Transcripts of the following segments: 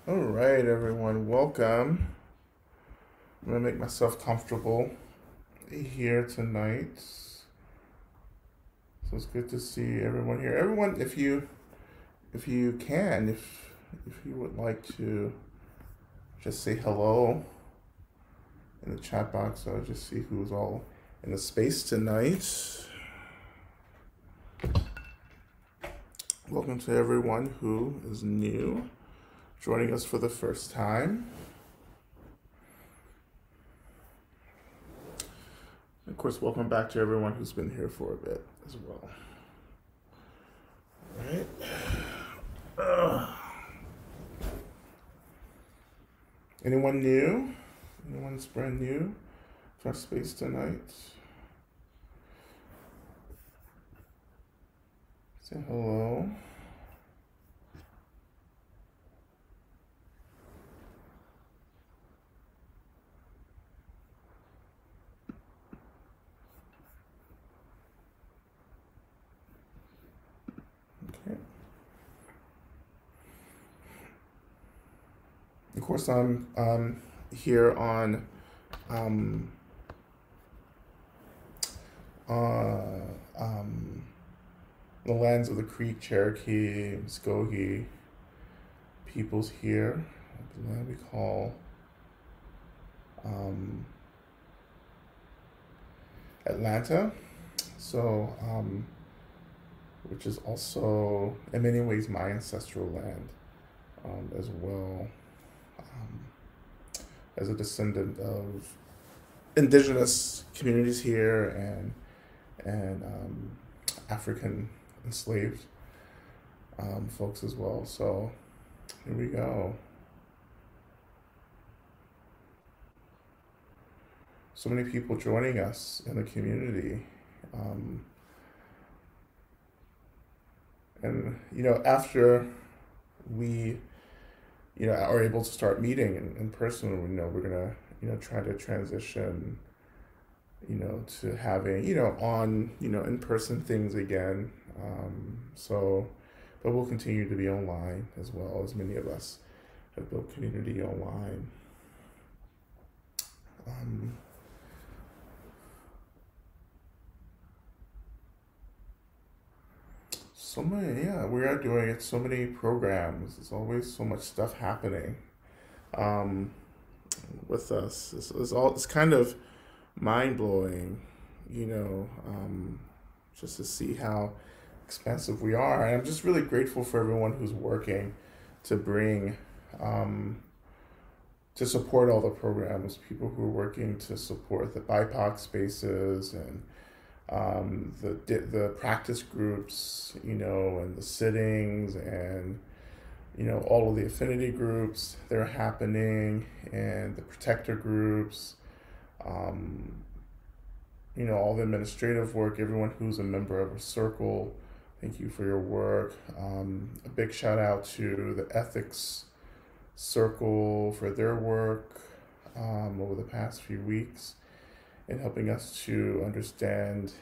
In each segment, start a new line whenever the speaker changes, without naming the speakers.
All right, everyone, welcome. I'm gonna make myself comfortable here tonight. So it's good to see everyone here. Everyone, if you can, if you would like to just say hello in the chat box, so I'll just see who's all in the space tonight. Welcome to everyone who is new, joining us for the first time. Of course, welcome back to everyone who's been here for a bit as well. All right. Anyone new? Anyone's brand new to our space tonight? Say hello. Okay. Of course, I'm here on um, uh, um, the lands of the Creek, Cherokee, Muskogee peoples here. The land we call um, Atlanta. So, which is also in many ways my ancestral land as well. Um, as a descendant of indigenous communities here and African enslaved folks as well. So here we go. So many people joining us in the community. Um, and, after we, are able to start meeting in person, we're going to, try to transition, to having, on, in-person things again. But we'll continue to be online as well, as many of us have built community online. Um, So many, yeah, we are doing it. So many programs. There's always so much stuff happening um, with us. It's kind of mind blowing, just to see how expensive we are. And I'm just really grateful for everyone who's working to bring, um, to support all the programs. People who are working to support the BIPOC spaces and the practice groups, and the sittings and all of the affinity groups that are happening and the protector groups, um, all the administrative work, everyone who's a member of a circle. Thank you for your work. A big shout out to the ethics circle for their work over the past few weeks in helping us to understand,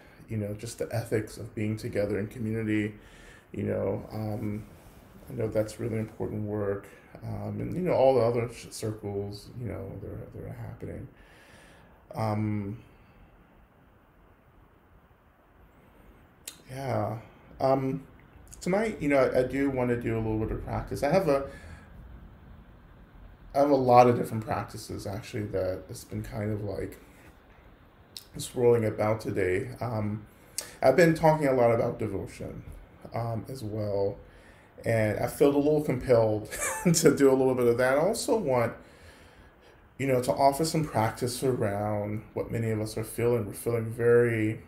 just the ethics of being together in community. I know that's really important work, and all the other circles, they're happening. Um, yeah. Um, Tonight, I do want to do a little bit of practice. I have a lot of different practices actually that it's been kind of like swirling about today. I've been talking a lot about devotion as well, and I felt a little compelled to do a little bit of that. I also want, to offer some practice around what many of us are feeling. We're feeling very,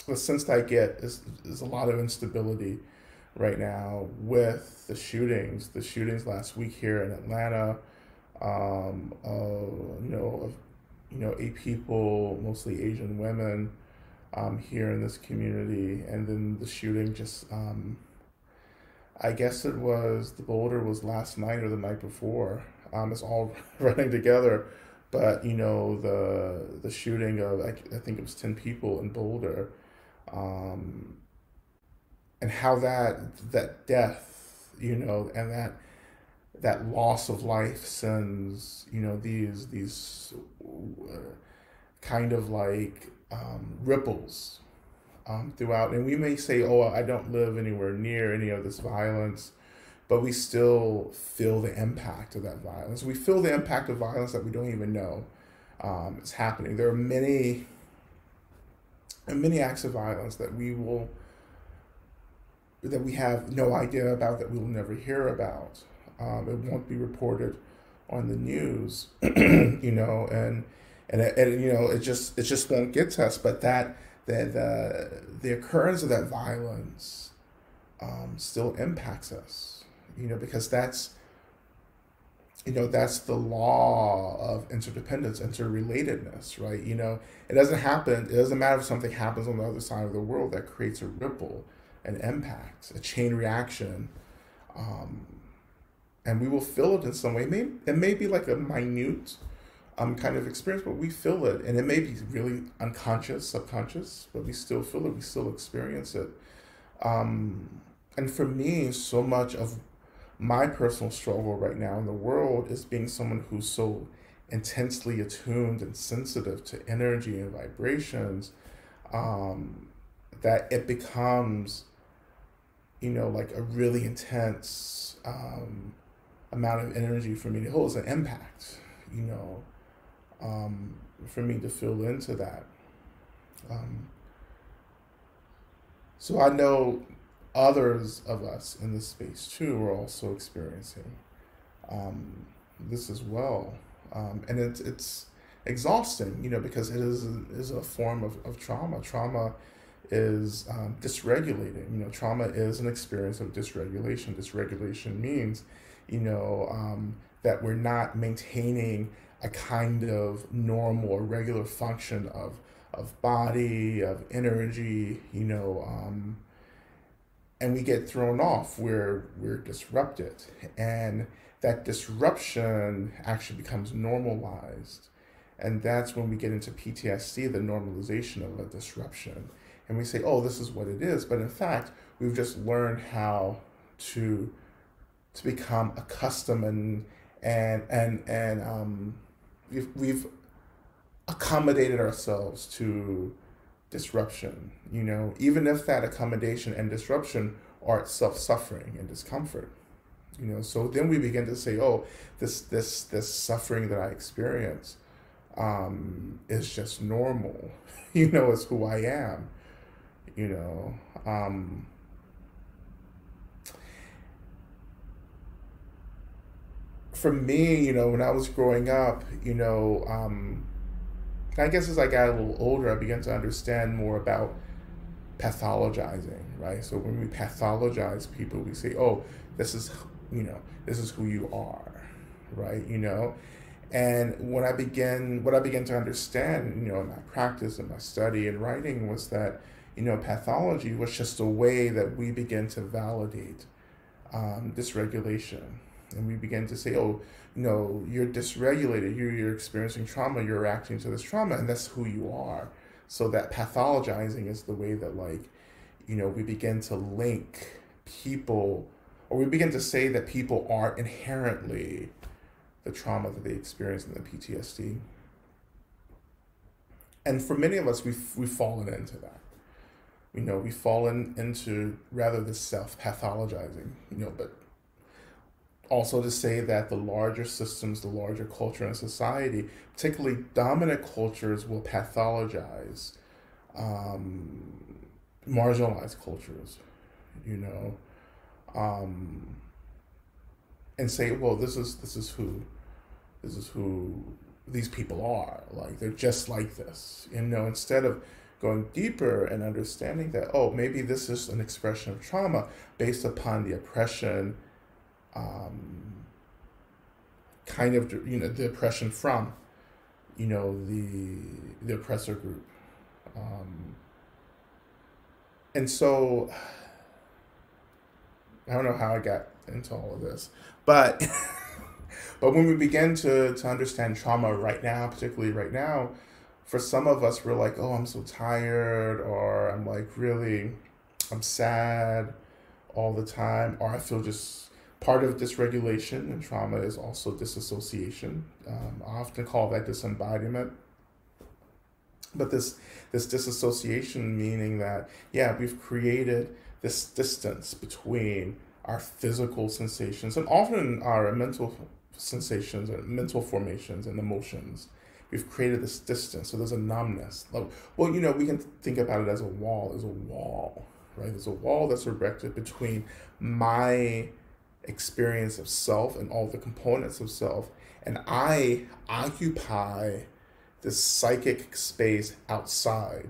the sense that I get is a lot of instability right now with the shootings last week here in Atlanta, of 8 people, mostly Asian women, here in this community, and then the shooting just, I guess the Boulder was last night or the night before. It's all running together, but the shooting of I think it was 10 people in Boulder, um, and how that death, and that loss of life sends, these kind of like ripples throughout. And we may say, oh, I don't live anywhere near any of this violence, but we still feel the impact of that violence. We feel the impact of violence that we don't even know is happening. There are many acts of violence that we have no idea about, that we will never hear about. It won't be reported on the news, and it just won't get to us. But the occurrence of that violence still impacts us, because that's the law of interdependence, interrelatedness, right? It doesn't happen. It doesn't matter if something happens on the other side of the world that creates a ripple, an impact, a chain reaction, and we will feel it in some way. It may be like a minute kind of experience, but we feel it, and it may be really unconscious, subconscious, but we still feel it. We still experience it. And for me, so much of my personal struggle right now in the world is being someone who's so intensely attuned and sensitive to energy and vibrations, that it becomes, like a really intense amount of energy for me to hold as an impact, for me to feel into that. So I know others of us in this space too are also experiencing this as well, and it's exhausting, because it is a form of trauma. Trauma is dysregulating. Trauma is an experience of dysregulation. Dysregulation means, that we're not maintaining a kind of normal or regular function of body, of energy, and we get thrown off. We're disrupted, and that disruption actually becomes normalized, and that's when we get into PTSD, the normalization of a disruption, and we say, oh, this is what it is. But in fact, we've just learned how to become accustomed, and we've accommodated ourselves to disruption, even if that accommodation and disruption are itself suffering and discomfort, so then we begin to say, oh, this suffering that I experience is just normal, it's who I am, for me, when I was growing up, I guess as I got a little older, I began to understand more about pathologizing, right? So when we pathologize people, we say, oh, this is who you are, right? And what I began to understand, in my practice and my study and writing, was that, pathology was just a way that we begin to validate dysregulation. And we begin to say, oh, you're dysregulated, you're experiencing trauma, you're reacting to this trauma, and that's who you are. So that pathologizing is the way that, we begin to link people, or we begin to say that people are inherently the trauma that they experience in the PTSD. And for many of us, we've fallen into that. We've fallen into rather the self-pathologizing, but also to say that the larger systems, the larger culture and society, particularly dominant cultures, will pathologize marginalized cultures, and say, well, this is who these people are. Like, they're just like this, instead of going deeper and understanding that, oh, maybe this is an expression of trauma based upon the oppression, kind of, the oppression from, the oppressor group. And so, I don't know how I got into all of this, but but when we begin to understand trauma right now, particularly right now, for some of us, we're like, oh, I'm so tired, or I'm like, really, I'm sad all the time, or I feel just Part of dysregulation and trauma is also disassociation. I often call that disembodiment. But this disassociation meaning that, yeah, we've created this distance between our physical sensations and often our mental sensations and mental formations and emotions. We've created this distance. So there's a numbness. Well, we can think about it as a wall. There's a wall, right? There's a wall that's erected between my experience of self and all the components of self, and I occupy this psychic space outside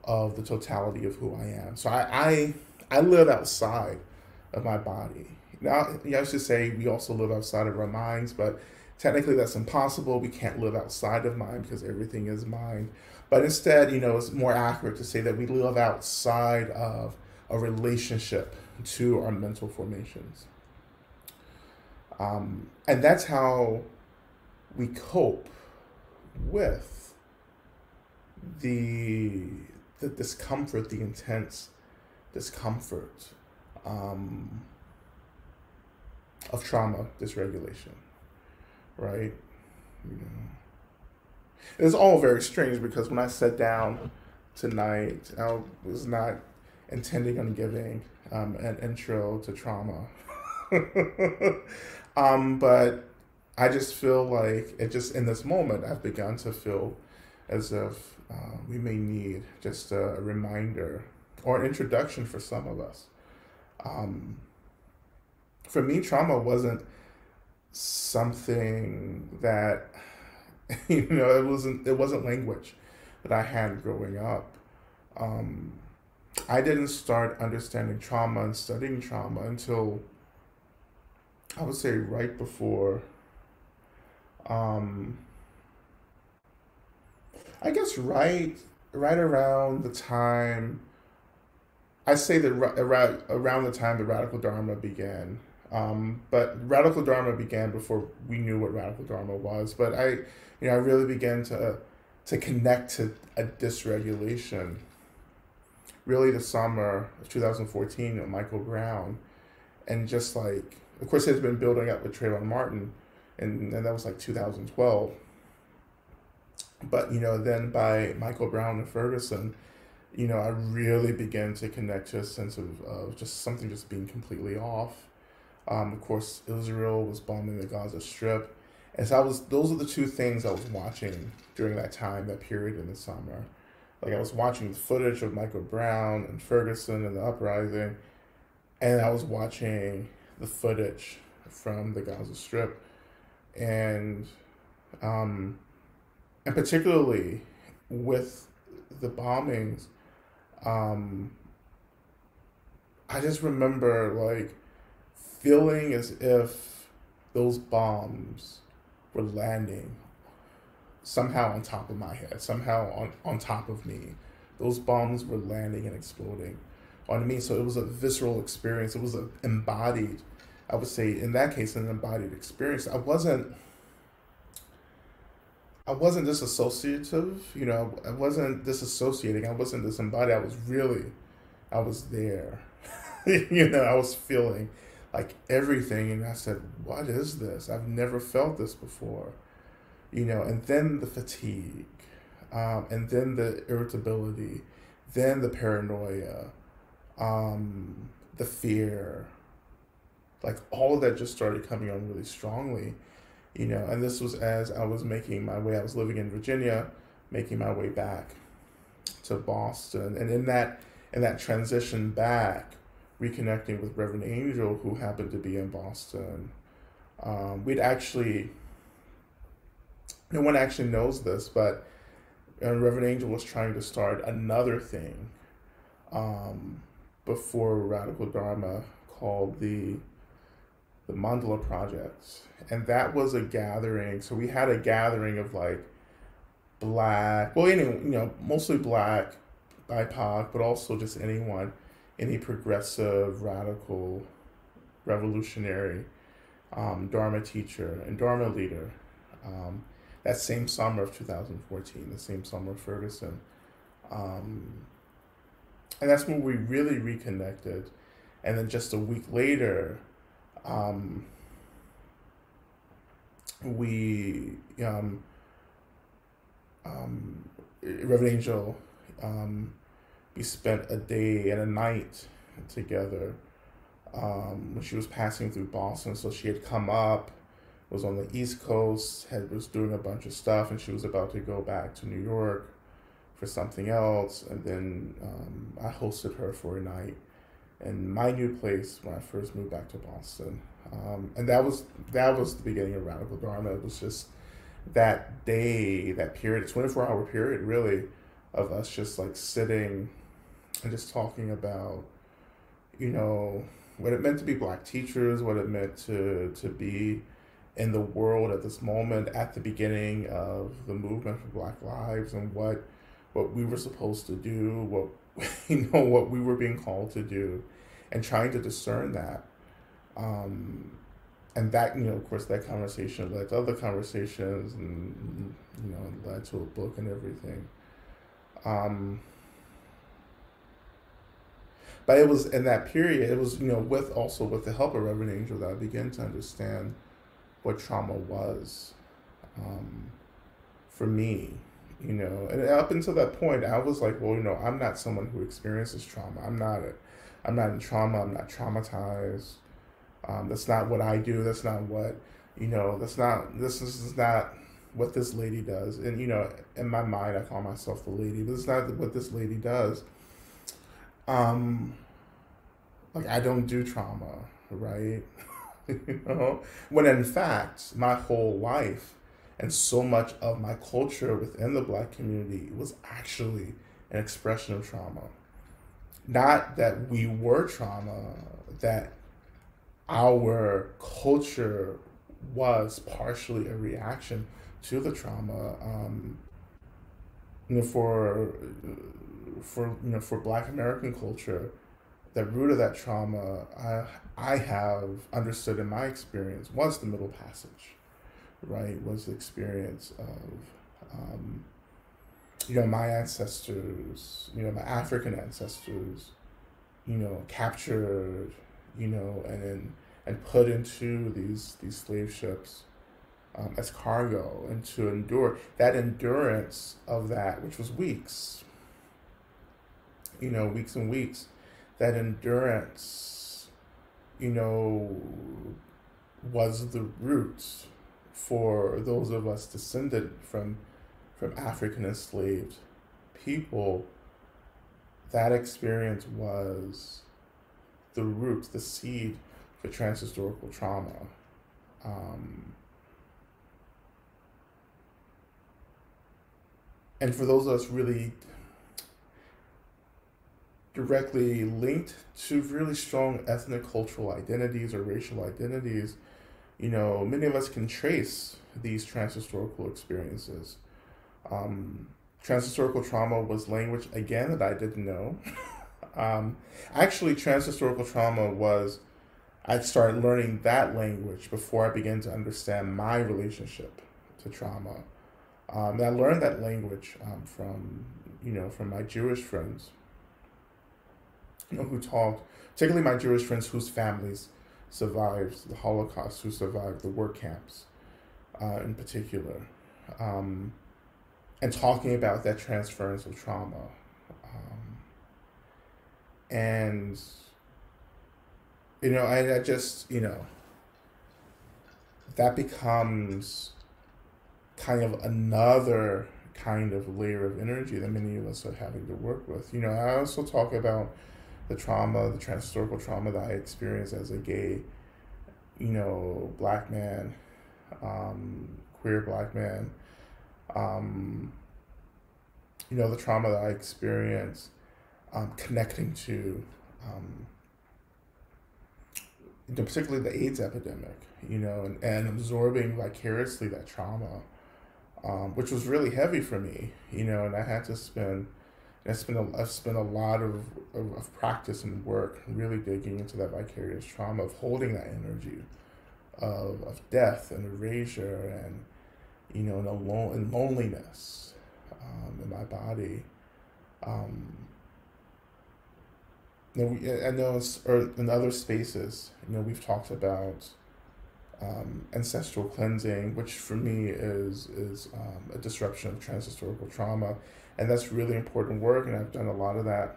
of the totality of who I am. So I live outside of my body. Now, I should say we also live outside of our minds, but technically that's impossible. We can't live outside of mind because everything is mind. But instead, it's more accurate to say that we live outside of a relationship to our mental formations. And that's how we cope with the discomfort, the intense discomfort of trauma dysregulation, right? It's all very strange because when I sat down tonight, I was not intending on giving an intro to trauma. But I just feel like in this moment, I've begun to feel as if we may need just a reminder or an introduction for some of us. For me, trauma wasn't something that, it wasn't language that I had growing up. I didn't start understanding trauma and studying trauma until, I would say, right before, I guess right around the time, I say that around the time the Radical Dharma began. But Radical Dharma began before we knew what Radical Dharma was. But I really began to connect to a dysregulation. Really, the summer of 2014 with Michael Brown, and just like, of course, it has been building up with Trayvon Martin, and that was like 2012. But then by Michael Brown and Ferguson, I really began to connect to a sense of just something just being completely off. Of course, Israel was bombing the Gaza Strip. And so those are the two things I was watching during that time, that period in the summer. Like, I was watching the footage of Michael Brown and Ferguson and the uprising, and I was watching the footage from the Gaza Strip. And particularly with the bombings, I just remember like feeling as if those bombs were landing somehow on top of my head, somehow on top of me. Those bombs were landing and exploding on me. So it was a visceral experience. It was an embodied, I would say in that case, an embodied experience. I wasn't disassociative, I wasn't disassociating, I wasn't disembodied, I was there. I was feeling like everything, and I said, what is this? I've never felt this before. And then the fatigue, and then the irritability, then the paranoia, the fear, like all of that just started coming on really strongly. And this was as I was making my way, I was living in Virginia, making my way back to Boston. And in that transition back, reconnecting with Reverend Angel, who happened to be in Boston. We'd actually, no one actually knows this, but Reverend Angel was trying to start another thing before Radical Dharma called the Mandala Project. And that was a gathering. So we had a gathering of like Black, well, mostly Black, BIPOC, but also just anyone, any progressive, radical, revolutionary Dharma teacher and Dharma leader. That same summer of 2014, the same summer of Ferguson. And that's when we really reconnected. And then just a week later, Um, we, Reverend Angel, we spent a day and a night together when she was passing through Boston. So she had come up, was on the East Coast, was doing a bunch of stuff, and she was about to go back to New York for something else. And then I hosted her for a night in my new place when I first moved back to Boston. And that was the beginning of Radical Dharma. It was just that day, that period, 24-hour period, really, of us just like sitting and just talking about, what it meant to be Black teachers, what it meant to be in the world at this moment, at the beginning of the movement for Black lives, and what we were supposed to do, what we were being called to do, and trying to discern that. And that, of course, that conversation led to other conversations, and led to a book and everything. But it was in that period, it was, with the help of Reverend Angel, that I began to understand what trauma was, for me, and up until that point, I was like, well, I'm not someone who experiences trauma. I'm not in trauma. I'm not traumatized. That's not what I do. That's not what, this is not what this lady does. And, in my mind, I call myself the lady, but it's not what this lady does. Like, I don't do trauma, right? When in fact, my whole life and so much of my culture within the Black community was actually an expression of trauma. Not that we were trauma, that our culture was partially a reaction to the trauma. For Black American culture, the root of that trauma, I have understood in my experience, was the Middle Passage, right? Was the experience of my ancestors, my African ancestors, captured, and put into these slave ships, as cargo, and to endure that endurance of that, which was weeks, weeks and weeks, that endurance, was the roots for those of us descended from African enslaved people. That experience was the root, the seed for transhistorical trauma. And for those of us really directly linked to really strong ethnic cultural identities or racial identities, many of us can trace these transhistorical experiences. Transhistorical trauma was language, again, that I didn't know. Actually, transhistorical trauma was, I started learning that language before I began to understand my relationship to trauma. And I learned that language from my Jewish friends, who talked, particularly my Jewish friends whose families survived the Holocaust, who survived the work camps, in particular, and talking about that transference of trauma. And, I just, that becomes kind of another kind of layer of energy that many of us are having to work with. I also talk about the trauma, the transhistorical trauma that I experienced as a gay, Black man, queer Black man. The trauma that I experienced connecting to, particularly the AIDS epidemic, and absorbing vicariously that trauma, which was really heavy for me, and I had to I've spent a lot of practice and work really digging into that vicarious trauma of holding that energy of death and erasure and, and loneliness, in my body. I know or in other spaces, we've talked about ancestral cleansing, which for me is a disruption of transhistorical trauma, and that's really important work. And I've done a lot of that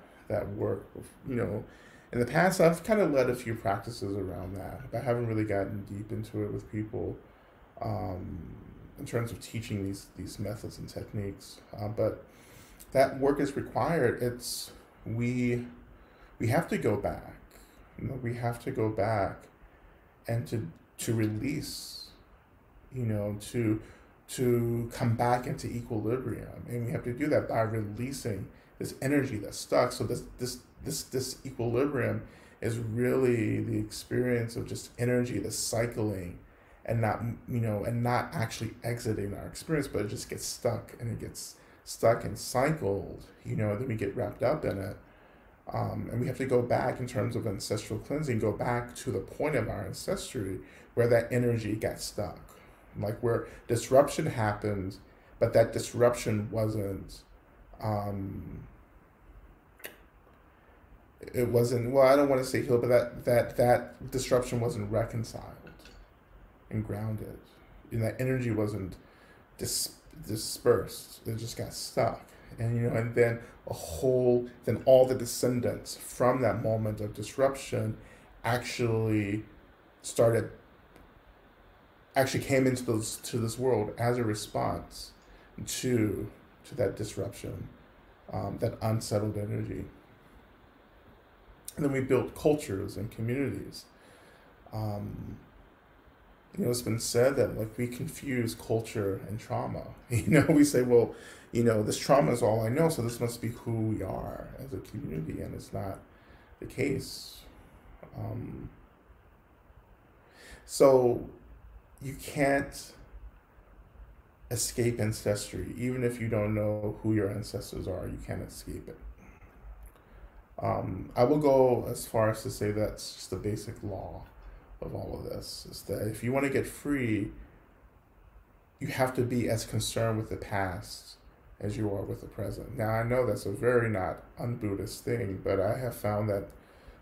work. You know, in the past, I've kind of led a few practices around that, but I haven't really gotten deep into it with people um, in terms of teaching these methods and techniques. But that work is required. We we have to go back. We have to go back and to release, to come back into equilibrium, and we have to do that by releasing this energy that's stuck. So this equilibrium is really the experience of just energy that's cycling, and not actually exiting our experience, but it just gets stuck, and it gets stuck and cycled. Then we get wrapped up in it. And we have to go back in terms of ancestral cleansing, go back to the point of our ancestry where that energy got stuck. Like where disruption happened, but that disruption um, well, I don't want to say healed, but that disruption wasn't reconciled and grounded. And that energy wasn't dis- dispersed. It just got stuck. And then then all the descendants from that moment of disruption actually started, actually came into this world as a response to that disruption, that unsettled energy. And then we built cultures and communities. Um, it's been said that like we confuse culture and trauma. We say, well, this trauma is all I know, so this must be who we are as a community, and it's not the case. Um, so you can't escape ancestry, even if you don't know who your ancestors are. You can't escape it. I will go as far as to say that's just the basic law of all of this, is that if you want to get free, you have to be as concerned with the past as you are with the present. Now, I know that's a very not un-Buddhist thing, but I have found that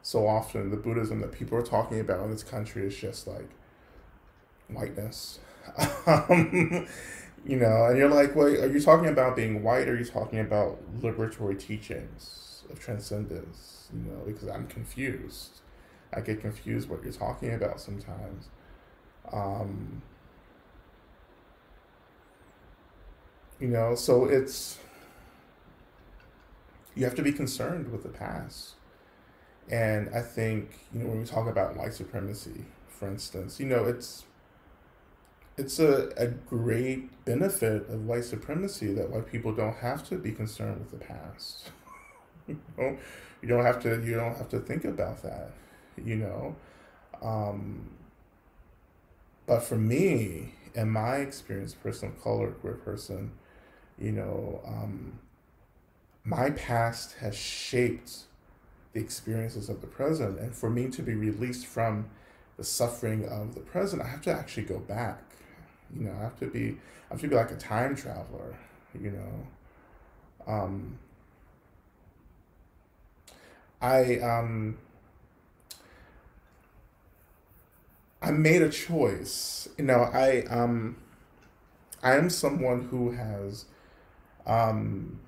so often the Buddhism that people are talking about in this country is just like whiteness. um, and you're like, well, are you talking about being white, or are you talking about liberatory teachings of transcendence? Because I'm confused. I get confused what you're talking about sometimes. Um, so you have to be concerned with the past. And I think, when we talk about white supremacy, for instance, it's a great benefit of white supremacy that white people don't have to be concerned with the past. you know, you don't have to think about that, you know. Um, but for me, in my experience, person of color, queer person, you know, um, my past has shaped the experiences of the present, and for me to be released from the suffering of the present, I have to actually go back. I have to be like a time traveler. You know, um, I I made a choice. I am someone who has um,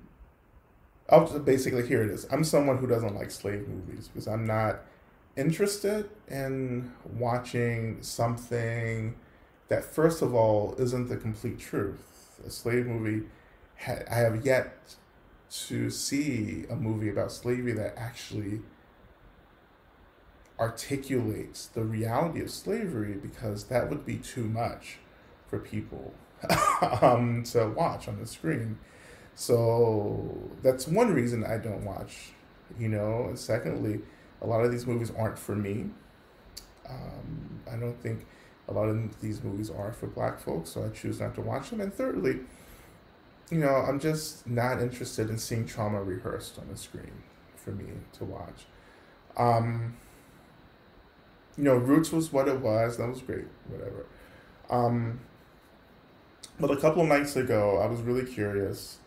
basically, here it is. I'm someone who doesn't like slave movies because I'm not interested in watching something that, first of all, isn't the complete truth. A slave movie, I have yet to see a movie about slavery that actually articulates the reality of slavery, because that would be too much for people to watch on the screen. So that's one reason I don't watch, And secondly, a lot of these movies aren't for me. I don't think a lot of these movies are for black folks, so I choose not to watch them. And thirdly, I'm just not interested in seeing trauma rehearsed on the screen for me to watch. Um, Roots was what it was. That was great, whatever. Um, but a couple of nights ago, I was really curious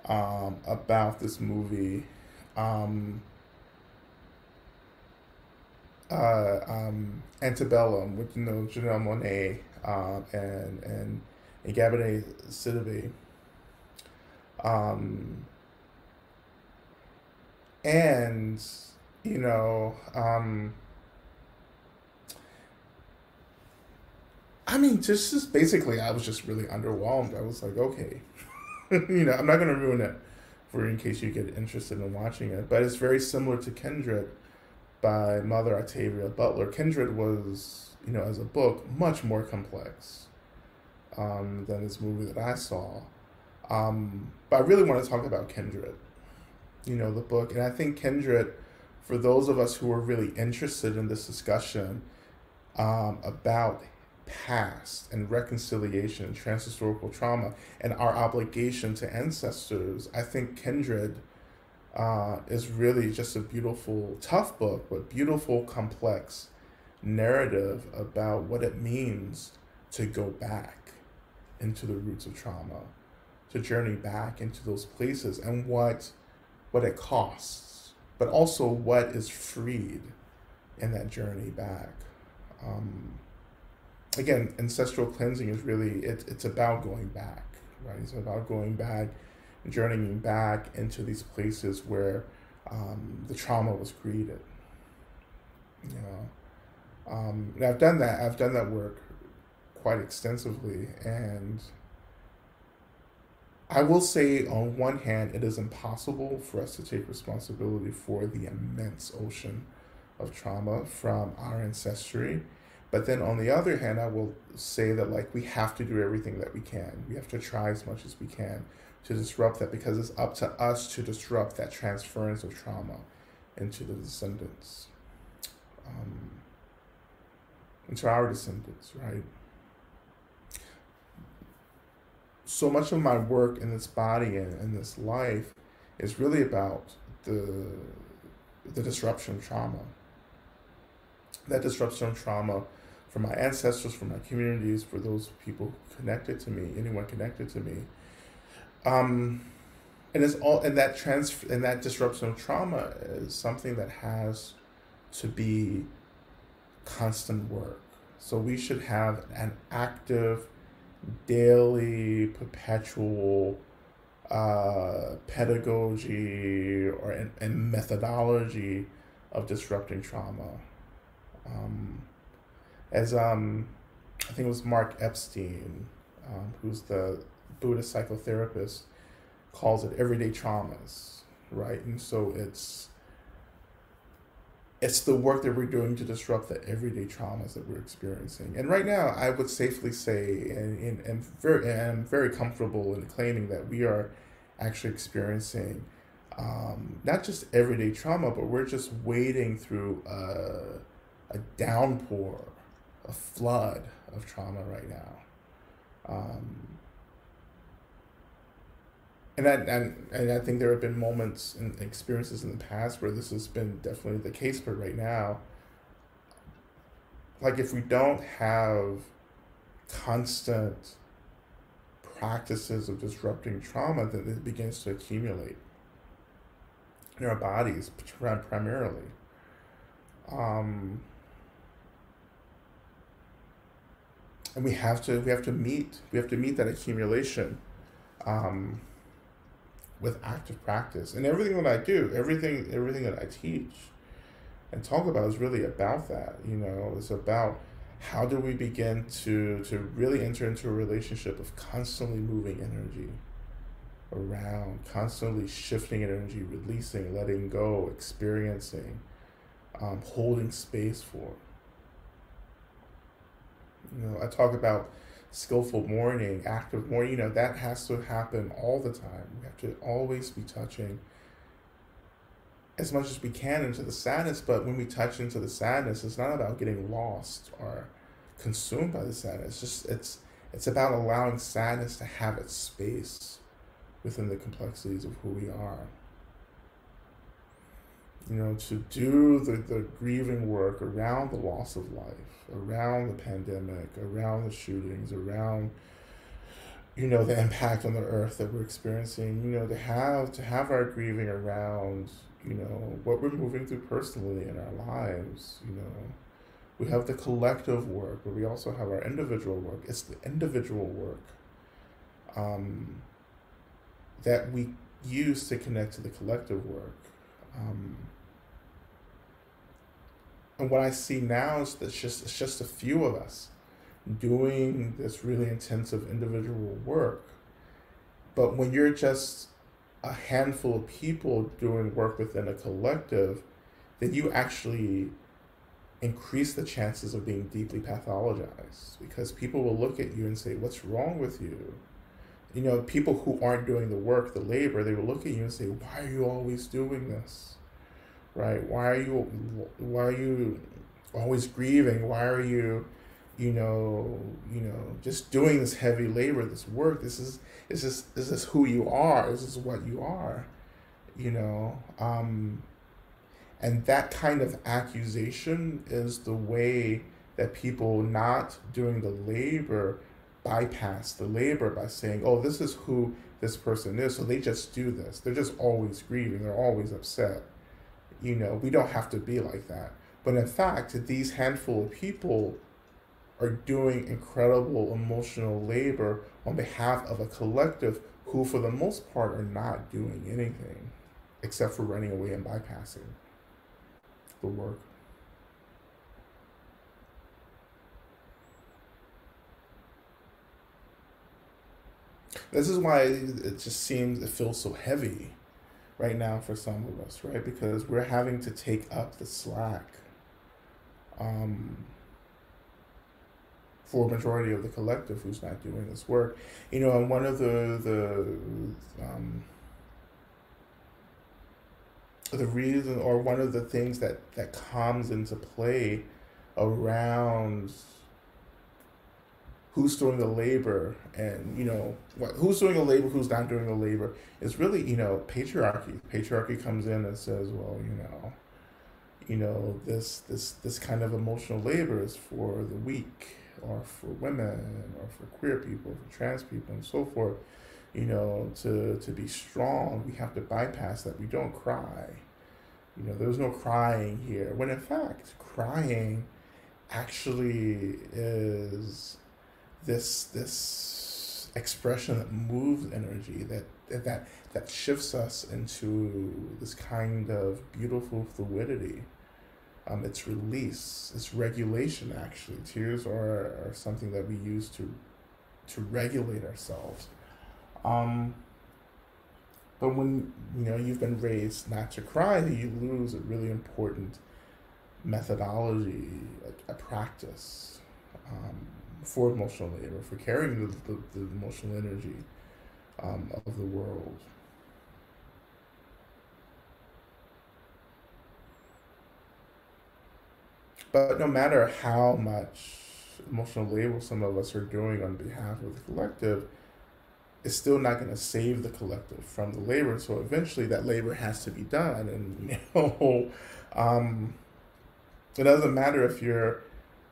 about this movie. Um, Antebellum with Janelle Monáe and Gabourey Sidibe. Um, and you know, I mean, just basically, I was just really underwhelmed. I was like, okay, I'm not gonna ruin it for you in case you get interested in watching it, but it's very similar to Kindred by Mother Octavia Butler. Kindred was, as a book, much more complex than this movie that I saw. But I really want to talk about Kindred, the book. And I think Kindred, for those of us who are really interested in this discussion about past and reconciliation and transhistorical trauma and our obligation to ancestors, I think Kindred is really just a beautiful, tough book, but beautiful, complex narrative about what it means to go back into the roots of trauma, to journey back into those places, and what it costs, but also what is freed in that journey back. Again, ancestral cleansing is really, it's about going back, right? It's about going back, journeying back into these places where the trauma was created. And I've done that. I've done that work quite extensively, and I will say, on one hand, it is impossible for us to take responsibility for the immense ocean of trauma from our ancestry. But then on the other hand, I will say that, like, we have to do everything that we can. We have to try as much as we can to disrupt that, because it's up to us to disrupt that transference of trauma into the descendants, into our descendants, right? So much of my work in this body and in this life is really about the disruption of trauma. That disruption of trauma for my ancestors, for my communities, for those people connected to me, anyone connected to me. And it's all, and that disruption of trauma is something that has to be constant work. So we should have an active, daily, perpetual pedagogy and methodology of disrupting trauma. As I think it was Mark Epstein, who's the Buddhist psychotherapist, calls it everyday traumas, right? And so it's the work that we're doing to disrupt the everyday traumas that we're experiencing. And right now, I would safely say, and I'm very comfortable in claiming that we are actually experiencing not just everyday trauma, but we're just wading through a downpour, a flood of trauma right now. And I think there have been moments and experiences in the past where this has been definitely the case, but right now, like, if we don't have constant practices of disrupting trauma, then it begins to accumulate in our bodies primarily. And we have to meet that accumulation with active practice. And everything that I do, everything that I teach and talk about is really about that. It's about how do we begin to really enter into a relationship of constantly moving energy around, constantly shifting energy, releasing, letting go, experiencing, holding space for. I talk about skillful mourning, active mourning. That has to happen all the time. We have to always be touching as much as we can into the sadness. But when we touch into the sadness, it's not about getting lost or consumed by the sadness. It's about allowing sadness to have its space within the complexities of who we are. To do the grieving work around the loss of life, around the pandemic, around the shootings, around, the impact on the earth that we're experiencing, to have our grieving around, what we're moving through personally in our lives. We have the collective work, but we also have our individual work. It's the individual work um, that we use to connect to the collective work. Um, and what I see now is that it's just a few of us doing this really intensive individual work. But when you're just a handful of people doing work within a collective, then you actually increase the chances of being deeply pathologized, because people will look at you and say, "What's wrong with you?" People who aren't doing the work, the labor, they will look at you and say, "Why are you always doing this? Right? Why are you always grieving? Why are you, just doing this heavy labor, this work? Is this who you are? Is this what you are?" You know, and that kind of accusation is the way that people not doing the labor bypass the labor by saying, "Oh, this is who this person is, so they just do this. They're just always grieving. They're always upset." We don't have to be like that. But in fact, these handful of people are doing incredible emotional labor on behalf of a collective who, for the most part, are not doing anything except for running away and bypassing the work. This is why it feels so heavy right now for some of us, right? Because we're having to take up the slack um, for a majority of the collective who's not doing this work. And one of the reason, or one of the things that comes into play around who's doing the labor, and who's doing the labor, who's not doing the labor, is really patriarchy comes in and says, well, this kind of emotional labor is for the weak, or for women, or for queer people, for trans people, and so forth. To be strong, we have to bypass that. We don't cry. There's no crying here, when in fact crying actually is this expression that moves energy, that shifts us into this kind of beautiful fluidity. It's release, it's regulation. Actually, tears are something that we use to regulate ourselves. But when you've been raised not to cry, you lose a really important methodology, a practice, for emotional labor, for carrying the emotional energy of the world. But no matter how much emotional labor some of us are doing on behalf of the collective, it's still not going to save the collective from the labor. So eventually that labor has to be done. And, um, it doesn't matter if you're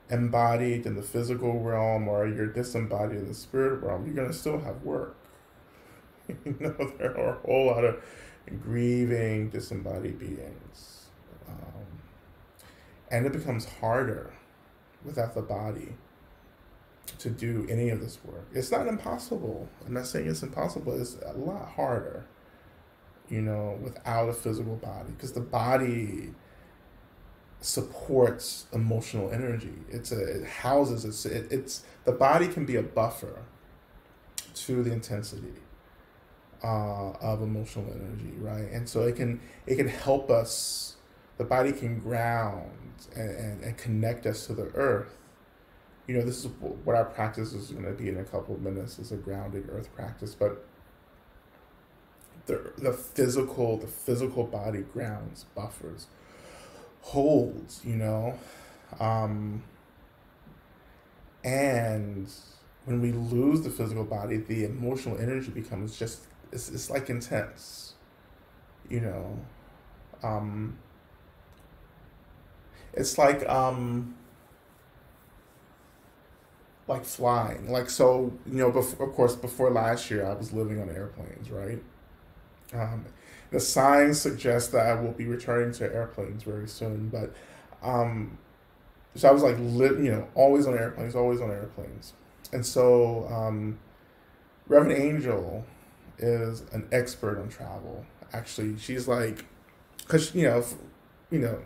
embodied in the physical realm or you're disembodied in the spirit realm, you're going to still have work. There are a whole lot of grieving disembodied beings. And it becomes harder without the body to do any of this work. It's not impossible. I'm not saying it's impossible. It's a lot harder, without a physical body, because the body supports emotional energy. It houses it's the body can be a buffer to the intensity of emotional energy, right? And so it can help us. The body can ground and connect us to the earth. This is what our practice is going to be in a couple of minutes, is a grounding earth practice. But the physical body grounds, buffers, holds, and when we lose the physical body, the emotional energy becomes it's like intense, you know. Um, it's like flying. Like, so, of course, before last year, I was living on airplanes, right? Um, the signs suggest that I will be returning to airplanes very soon, but so I was like, always on airplanes, always on airplanes. And so Reverend Angel is an expert on travel. Actually, she's like, because you know,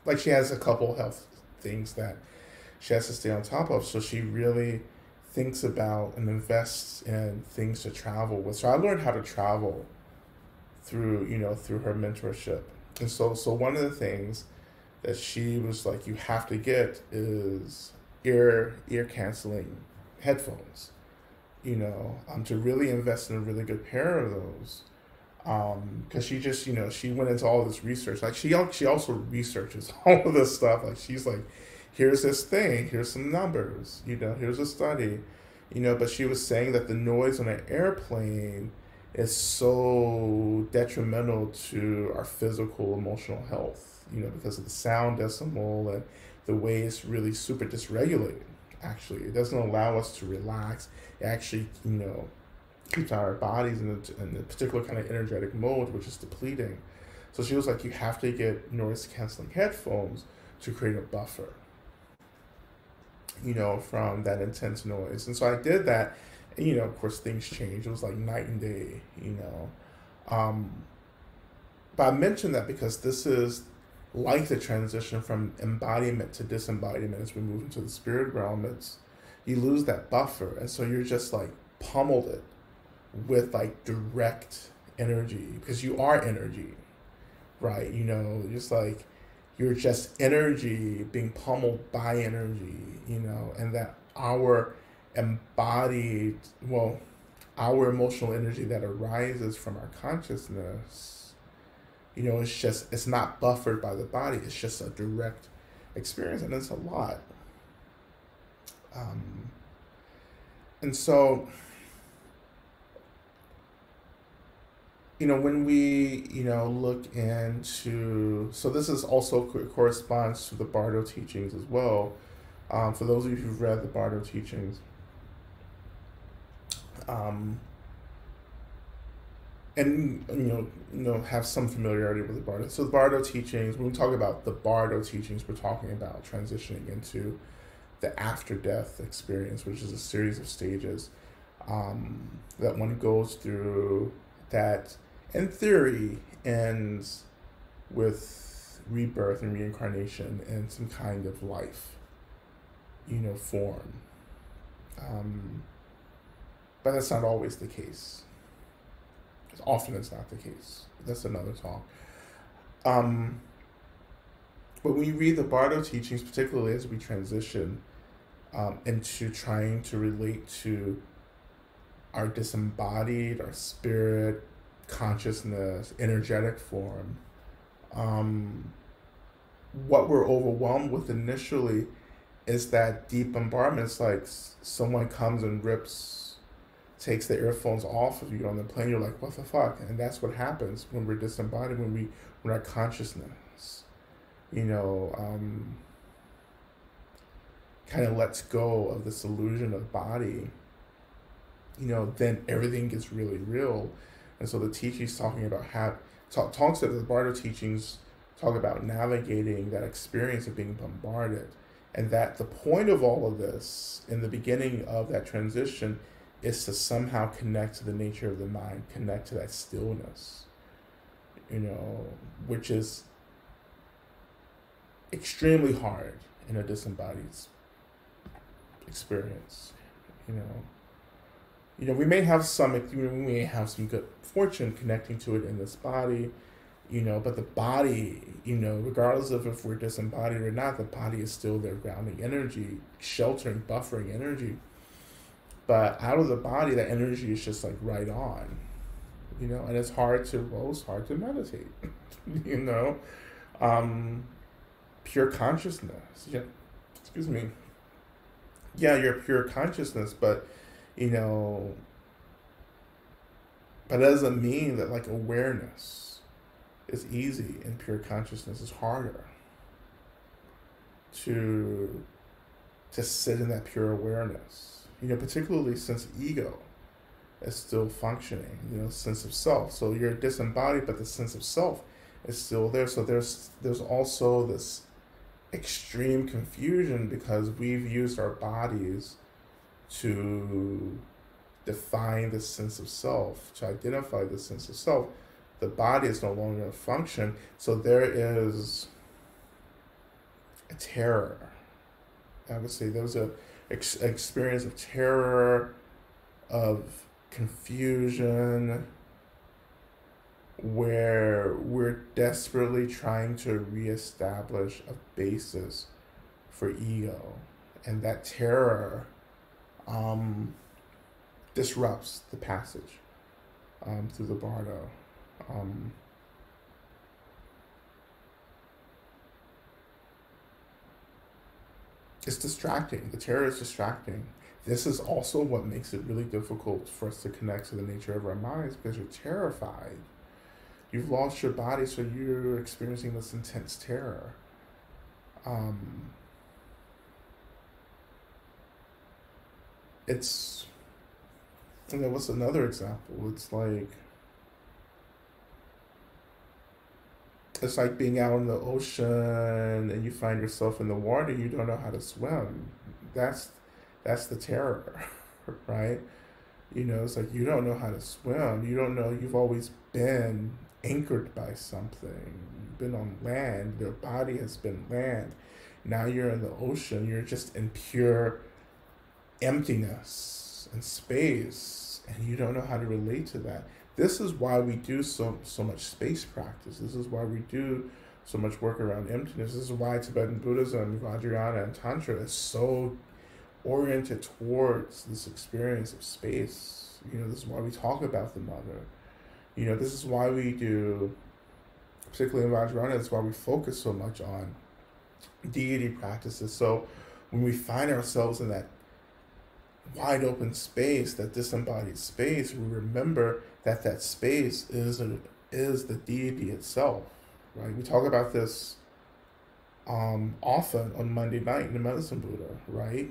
like she has a couple health things that she has to stay on top of. So she really thinks about and invests in things to travel with. So I learned how to travel through through her mentorship. And so one of the things that she was like, you have to get is ear canceling headphones. To really invest in a really good pair of those. Because she just she went into all this research. Like she also researches all of this stuff. Like she's like, here's this thing, here's some numbers, here's a study, but she was saying that the noise on an airplane is so detrimental to our physical, emotional health, because of the sound decibel and the way it's really super dysregulated. Actually, it doesn't allow us to relax. It actually, keeps our bodies in a particular kind of energetic mode, which is depleting. So she was like, you have to get noise canceling headphones to create a buffer, from that intense noise. And so I did that. And, of course, things changed. It was like night and day. Um, but I mentioned that because this is like the transition from embodiment to disembodiment as we move into the spirit realm. You lose that buffer. And so you're just like pummeled it with like direct energy because you are energy, right? Just like you're just energy being pummeled by energy, and that our embodied, our emotional energy that arises from our consciousness, it's not buffered by the body. It's just a direct experience, and it's a lot. And so, when we, look into, so this is also corresponds to the Bardo teachings as well. For those of you who've read the Bardo teachings, and have some familiarity with the Bardo. So the Bardo teachings, when we talk about the Bardo teachings, we're talking about transitioning into the after-death experience, which is a series of stages that one goes through that, in theory, ends with rebirth and reincarnation in some kind of life, form. But that's not always the case. Often it's not the case. That's another talk. But when you read the Bardo teachings, particularly as we transition into trying to relate to our disembodied, our spirit, consciousness, energetic form, what we're overwhelmed with initially is that deep bombardment. It's like someone comes and takes the earphones off of you on the plane. You're like, what the fuck? And that's what happens when we're disembodied, when our consciousness, kind of lets go of this illusion of body, then everything gets really real. And so the teachings talking about talks that the Bardo teachings talk about navigating that experience of being bombarded. And that the point of all of this in the beginning of that transition is to somehow connect to the nature of the mind, connect to that stillness, which is extremely hard in a disembodied experience. We may have some good fortune connecting to it in this body, but the body, regardless of if we're disembodied or not, the body is still their grounding energy, sheltering, buffering energy. But out of the body, that energy is just like right on, and it's hard to meditate, pure consciousness. Yeah, excuse me. Yeah, you're pure consciousness, but but it doesn't mean that like awareness is easy and pure consciousness is harder to sit in that pure awareness. Particularly since ego is still functioning, sense of self. So you're disembodied, but the sense of self is still there. So there's also this extreme confusion because we've used our bodies to define the sense of self, to identify the sense of self. The body is no longer a function, so there is a terror. I would say there was a experience of terror, of confusion, where we're desperately trying to reestablish a basis for ego, and that terror disrupts the passage through the bardo. It's distracting. The terror is distracting. This is also what makes it really difficult for us to connect to the nature of our minds, because you're terrified. You've lost your body, so you're experiencing this intense terror. It's, what's another example? It's like being out in the ocean and you find yourself in the water, you don't know how to swim. That's that's the terror, right? It's like you don't know how to swim. You don't know, you've always been anchored by something. You've been on land, your body has been land. Now you're in the ocean, you're just in pure emptiness and space, and you don't know how to relate to that. This is why we do so much space practice. This is why we do so much work around emptiness. This is why Tibetan Buddhism, Vajrayana, and Tantra is so oriented towards this experience of space. This is why we talk about the mother. This is why we do, particularly in Vajrayana, it's why we focus so much on deity practices. So when we find ourselves in that wide open space, that disembodied space, we remember that that space is the deity itself, right? We talk about this often on Monday night in the Medicine Buddha, right?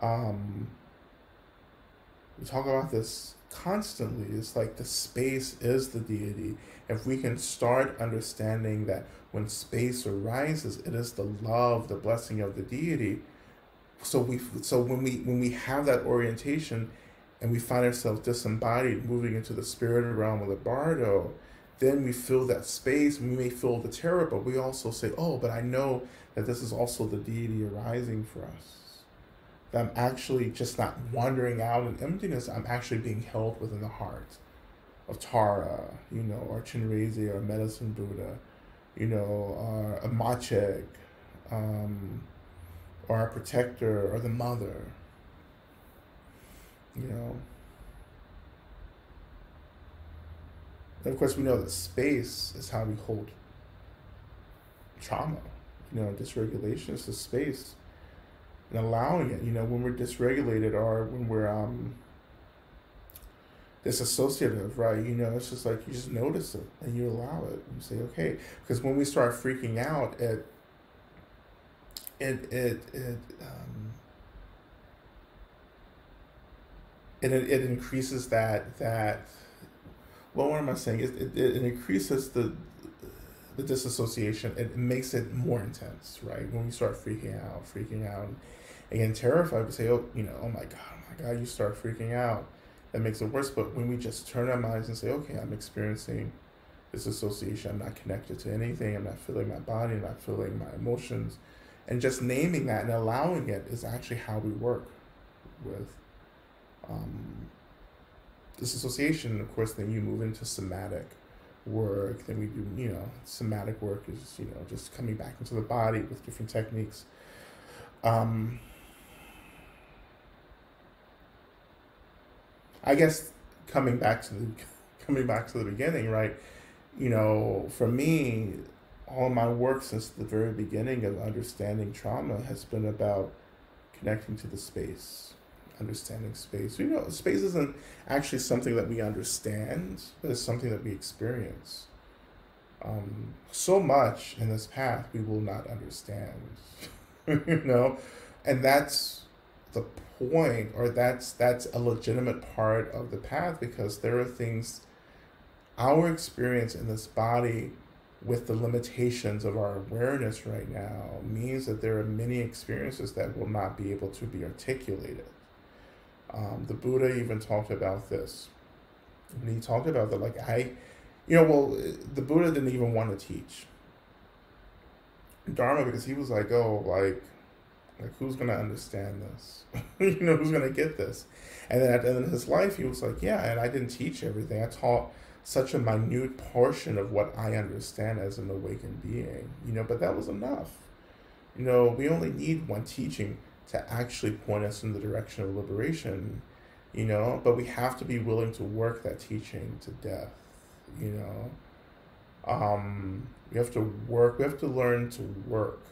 Um, we talk about this constantly. It's like the space is the deity. If we can start understanding that when space arises, it is the love, the blessing of the deity. So when we have that orientation and we find ourselves disembodied, moving into the spirit realm of the bardo, then we feel that space. We may feel the terror, but we also say, oh, but I know that this is also the deity arising for us. That I'm actually just not wandering out in emptiness. I'm actually being held within the heart of Tara, or Chinrezi, or Medicine Buddha, or a Machek, or our protector, or the mother. And of course, we know that space is how we hold trauma. Dysregulation is the space, and allowing it. When we're dysregulated, or when we're disassociative, right? It's just like you just notice it and you allow it. You say, okay, because when we start freaking out, it increases that. Well, what am I saying? It increases the disassociation. It makes it more intense, right? When we start freaking out, and getting terrified, we say, oh my God, you start freaking out. That makes it worse. But when we just turn our minds and say, okay, I'm experiencing this association. I'm not connected to anything. I'm not feeling my body. I'm not feeling my emotions. And just naming that and allowing it is actually how we work with this association. Of course, then you move into somatic work. Then we do, somatic work is, just coming back into the body with different techniques. I guess coming back to the beginning, right? For me, all of my work since the very beginning of understanding trauma has been about connecting to the space, understanding space. Space isn't actually something that we understand, but it's something that we experience. So much in this path we will not understand, and that's the point, or that's a legitimate part of the path, because there are things, our experience in this body with the limitations of our awareness right now means that there are many experiences that will not be able to be articulated. The Buddha even talked about this. And he talked about that, like, the Buddha didn't even want to teach Dharma, because he was like, oh, like who's gonna understand this? Who's gonna get this? And then at the end of his life, he was like, yeah, and I didn't teach everything. I taught such a minute portion of what I understand as an awakened being, but that was enough. We only need one teaching to actually point us in the direction of liberation, but we have to be willing to work that teaching to death, we have to learn to work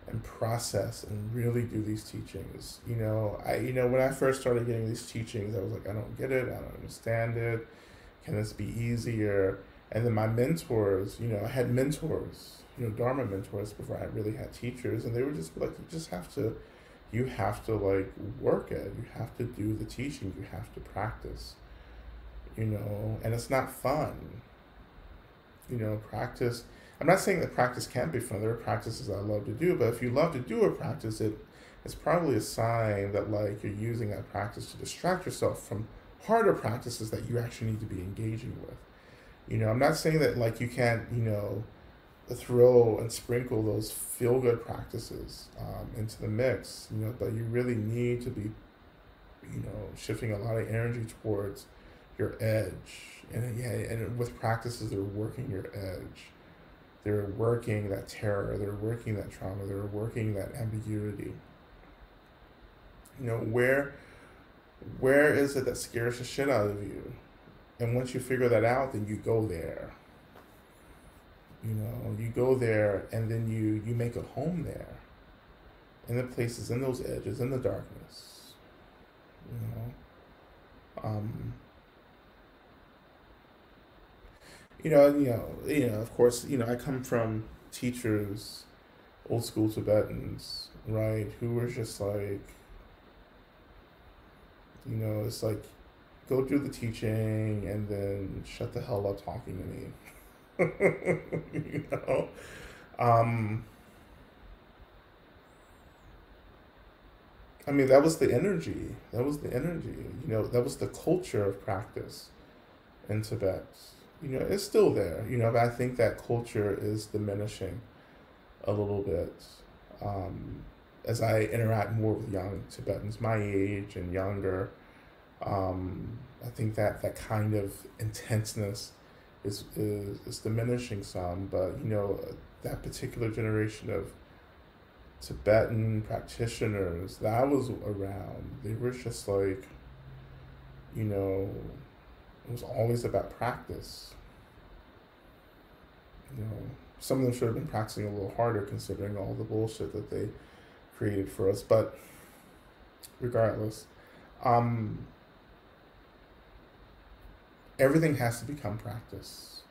and process and really do these teachings. When I first started getting these teachings, I was like, I don't get it, I don't understand it. Can this be easier? And then my mentors, I had mentors, Dharma mentors before I really had teachers, and they were just like, you have to like work it. You have to do the teaching. You have to practice, and it's not fun. Practice. I'm not saying that practice can't be fun. There are practices I love to do, but if you love to do a practice, it's probably a sign that like you're using that practice to distract yourself from harder practices that you actually need to be engaging with. I'm not saying that like you can't, throw and sprinkle those feel-good practices into the mix, but you really need to be, shifting a lot of energy towards your edge. And with practices, they're working your edge. They're working that terror. They're working that trauma. They're working that ambiguity. Where is it that scares the shit out of you? And once you figure that out, then you go there. You go there, and then you make a home there. In the places, in those edges, in the darkness. Of course, I come from teachers, old school Tibetans, right, who were just like, it's like, go do the teaching and then shut the hell up talking to me. That was the energy. That was the energy. That was the culture of practice in Tibet. It's still there. But I think that culture is diminishing a little bit as I interact more with young Tibetans my age and younger. I think that kind of intenseness is diminishing some, but that particular generation of Tibetan practitioners that I was around, they were just like, it was always about practice. Some of them should have been practicing a little harder considering all the bullshit that they created for us, but regardless, everything has to become practice.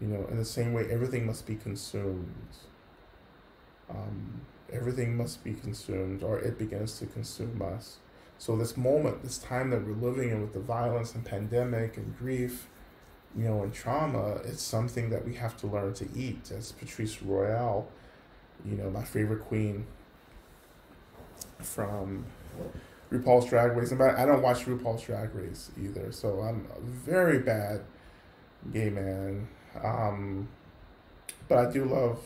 In the same way, everything must be consumed. Everything must be consumed, or it begins to consume us. So this moment, this time that we're living in with the violence and pandemic and grief, and trauma, it's something that we have to learn to eat. As Patrice Royale, my favorite queen from RuPaul's Drag Race. But I don't watch RuPaul's Drag Race either, so I'm a very bad gay man. But I do love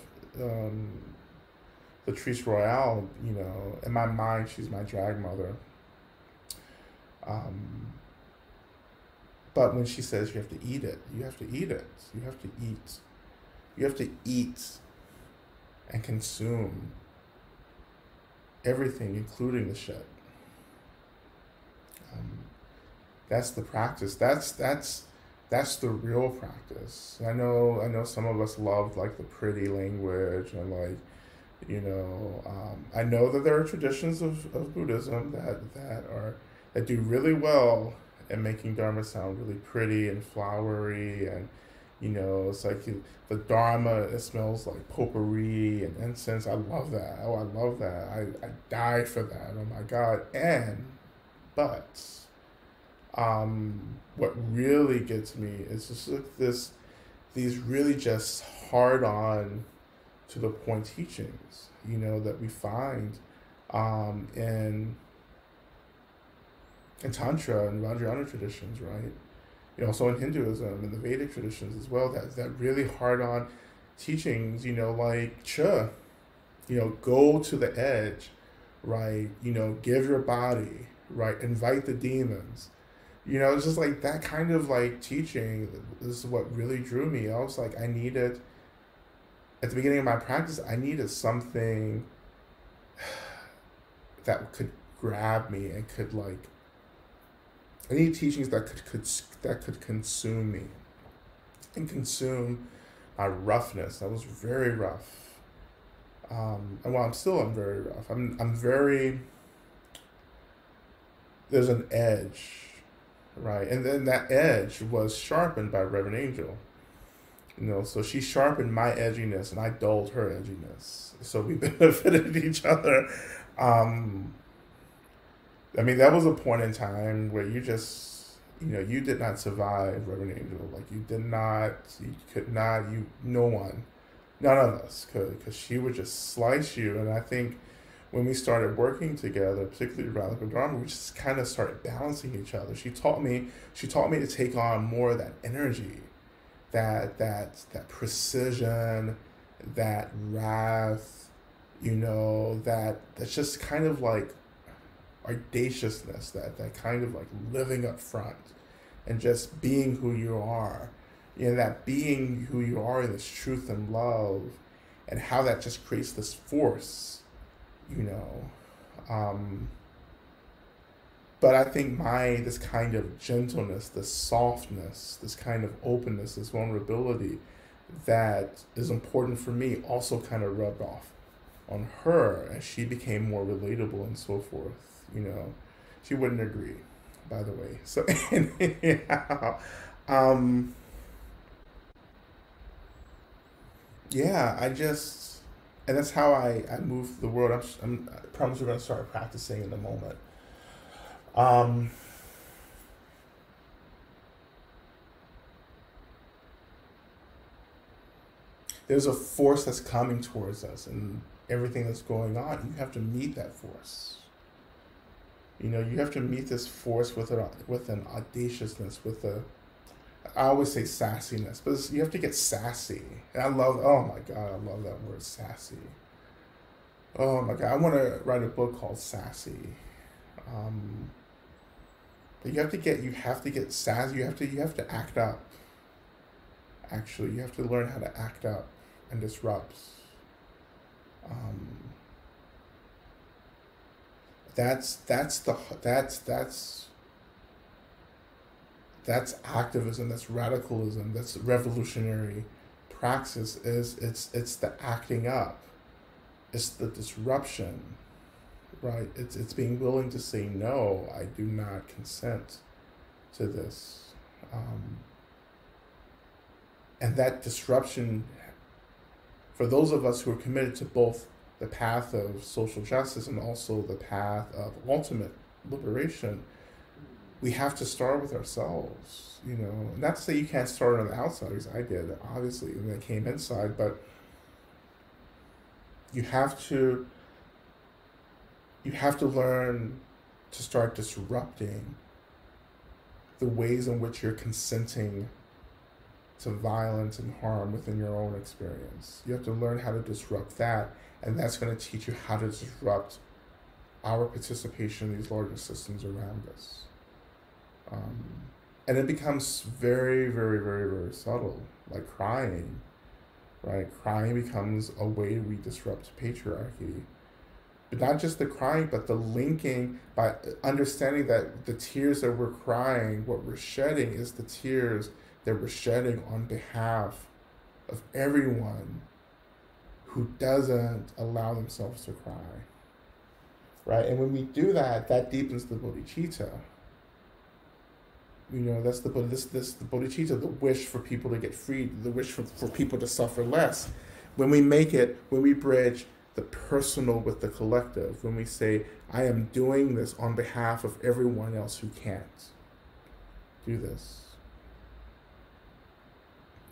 Patrice Royale. In my mind, she's my drag mother. But when she says you have to eat it, you have to eat it. You have to eat. You have to eat and consume everything, including the shit. That's the practice. That's the real practice. I know some of us love like the pretty language and like, I know that there are traditions of Buddhism that do really well at making Dharma sound really pretty and flowery and You know, it's like the Dharma, it smells like potpourri and incense. I love that. Oh, I love that. I die for that. Oh my God. But, what really gets me is just like these really just hard on to the point teachings, that we find, in Tantra and Vajrayana traditions, right? Also in Hinduism and the Vedic traditions as well, that really hard on teachings, like go to the edge, right? Give your body, right? Invite the demons. It's just like that kind of like teaching. This is what really drew me. I was like, I needed, at the beginning of my practice, I needed something that could grab me and could like, I need teachings that could consume me and consume my roughness. I was very rough. And while I'm very rough. I'm very, there's an edge, right? And then that edge was sharpened by Reverend Angel. So she sharpened my edginess and I dulled her edginess. So we benefited each other. I mean, that was a point in time where you just, you did not survive Reverend Angel. Like, you could not, no one, none of us could, because she would just slice you. And I think when we started working together, particularly Radical Dharma, we just kind of started balancing each other. She taught me to take on more of that energy, that precision, that wrath, that's just kind of like audaciousness, that kind of like living up front and just being who you are, that being who you are in this truth and love, and how that just creates this force, but I think this kind of gentleness, this softness, this kind of openness, this vulnerability that is important for me also kind of rubbed off on her as she became more relatable and so forth. She wouldn't agree, by the way. So anyhow, yeah, and that's how I move the world. I promise we're going to start practicing in a moment. Um, there's a force that's coming towards us, and everything that's going on, you have to meet that force. You have to meet this force with an audaciousness, I always say sassiness, but you have to get sassy. And oh my God, I love that word, sassy. Oh my God, I want to write a book called Sassy. Um, but you have to get sassy. You have to act up. Actually, you have to learn how to act up and disrupt. Um, that's activism, that's radicalism, that's revolutionary praxis. It's the acting up, it's the disruption, right? It's being willing to say no. I do not consent to this, and that disruption, for those of us who are committed to both the path of social justice and also the path of ultimate liberation, we have to start with ourselves. Not to say you can't start on the outside, because I did, obviously, and then came inside, but you have to learn to start disrupting the ways in which you're consenting to violence and harm within your own experience. You have to learn how to disrupt that, and that's going to teach you how to disrupt our participation in these larger systems around us. And it becomes very, very, very, very subtle, like crying, right? Crying becomes a way we disrupt patriarchy. But not just the crying, but the linking, by understanding that the tears that we're crying, what we're shedding is the tears that we're shedding on behalf of everyone who doesn't allow themselves to cry, right? And when we do that, that deepens the bodhicitta, That's the bodhicitta, the wish for people to get free, the wish for people to suffer less. When we bridge the personal with the collective, when we say, I am doing this on behalf of everyone else who can't do this.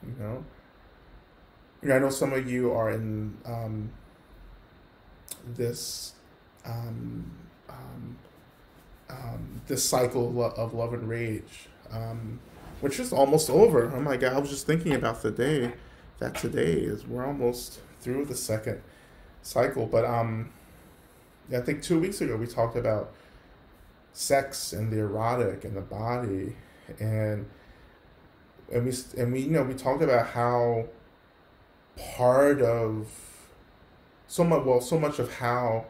I know some of you are in this um, um, this cycle of love and rage, which is almost over. Oh my God, I was just thinking about the day that today is, we're almost through the second cycle. But I think 2 weeks ago we talked about sex and the erotic and the body, and we talked about how part of so much of how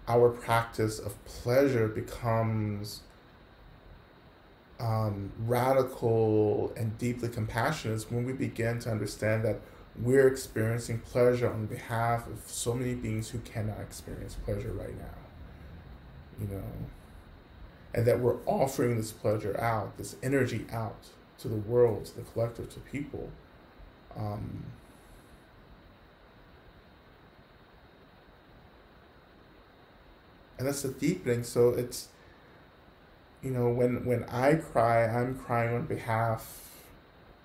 our practice of pleasure becomes radical and deeply compassionate is when we begin to understand that we're experiencing pleasure on behalf of so many beings who cannot experience pleasure right now, and that we're offering this pleasure out, this energy out to the world, to the collective, to people. And that's the deepening. So it's, when I cry, I'm crying on behalf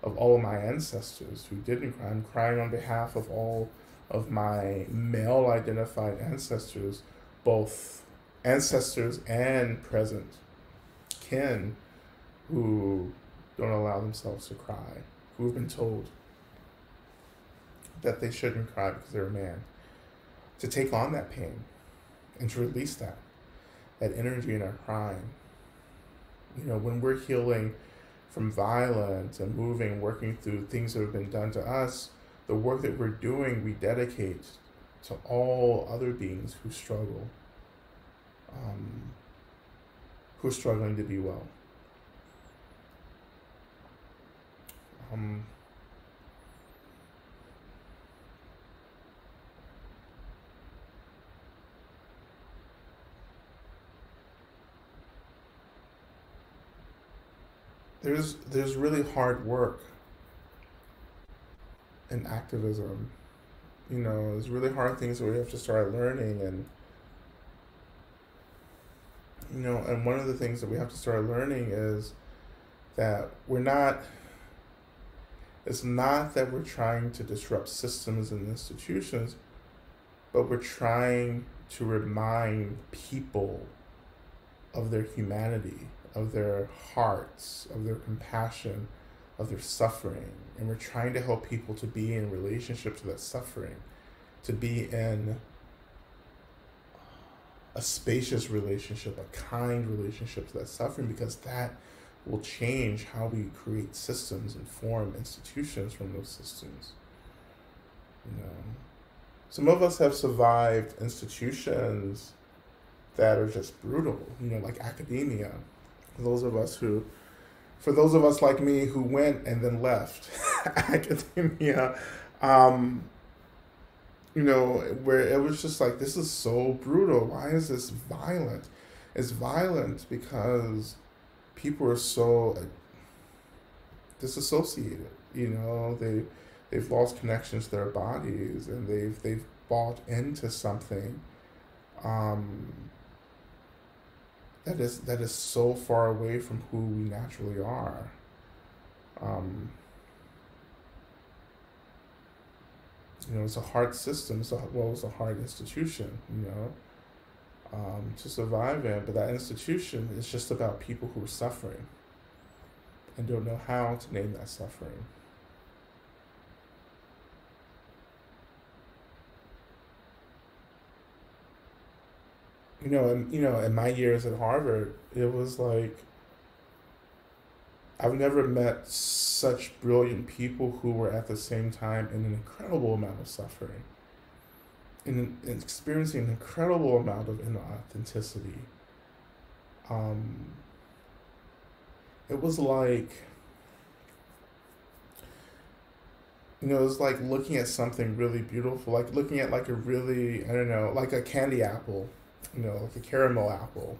of all of my ancestors who didn't cry. I'm crying on behalf of all of my male identified ancestors, both ancestors and present kin, who don't allow themselves to cry, who have been told that they shouldn't cry because they're a man, to take on that pain and to release that energy in our crying. When we're healing from violence and moving, working through things that have been done to us, the work that we're doing, we dedicate to all other beings who struggle, who are struggling to be well. There's really hard work in activism. There's really hard things that we have to start learning, and one of the things that we have to start learning is that it's not that we're trying to disrupt systems and institutions, but we're trying to remind people of their humanity, of their hearts, of their compassion, of their suffering. And we're trying to help people to be in relationship to that suffering, to be in a spacious relationship, a kind relationship to that suffering, because that will change how we create systems and form institutions from those systems. Some of us have survived institutions that are just brutal, like academia. For those of us like me who went and then left academia, where it was just like, this is so brutal. Why is this violent? It's violent because people are so disassociated. They've lost connections to their bodies, and they've bought into something that is so far away from who we naturally are. It's a hard system. It's a hard institution. To survive in, but that institution is just about people who are suffering and don't know how to name that suffering. In my years at Harvard, it was like, I've never met such brilliant people who were at the same time in an incredible amount of suffering, in experiencing an incredible amount of inauthenticity. It was like, it was like looking at something really beautiful, like looking at like a really, I don't know, like a candy apple, like a caramel apple,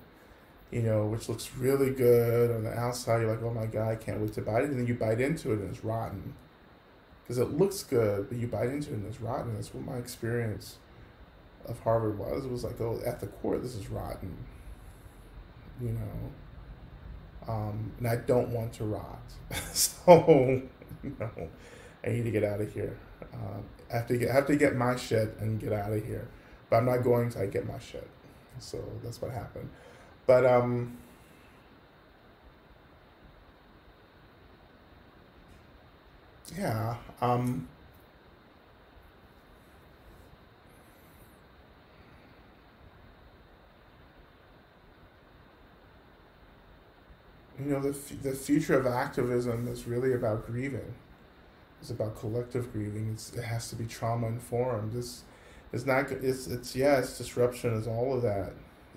which looks really good on the outside. You're like, oh my God, I can't wait to bite it. And then you bite into it and it's rotten. Because it looks good, but you bite into it and it's rotten. That's what my experience of Harvard was. It was like, oh, at the core, this is rotten. You know, and I don't want to rot. So, I need to get out of here. I have to get my shit and get out of here. But I'm not going to. I get my shit. So that's what happened. But yeah. The future of activism is really about grieving. It's about collective grieving. It has to be trauma informed. It's not. It's yeah. It's disruption. It's all of that.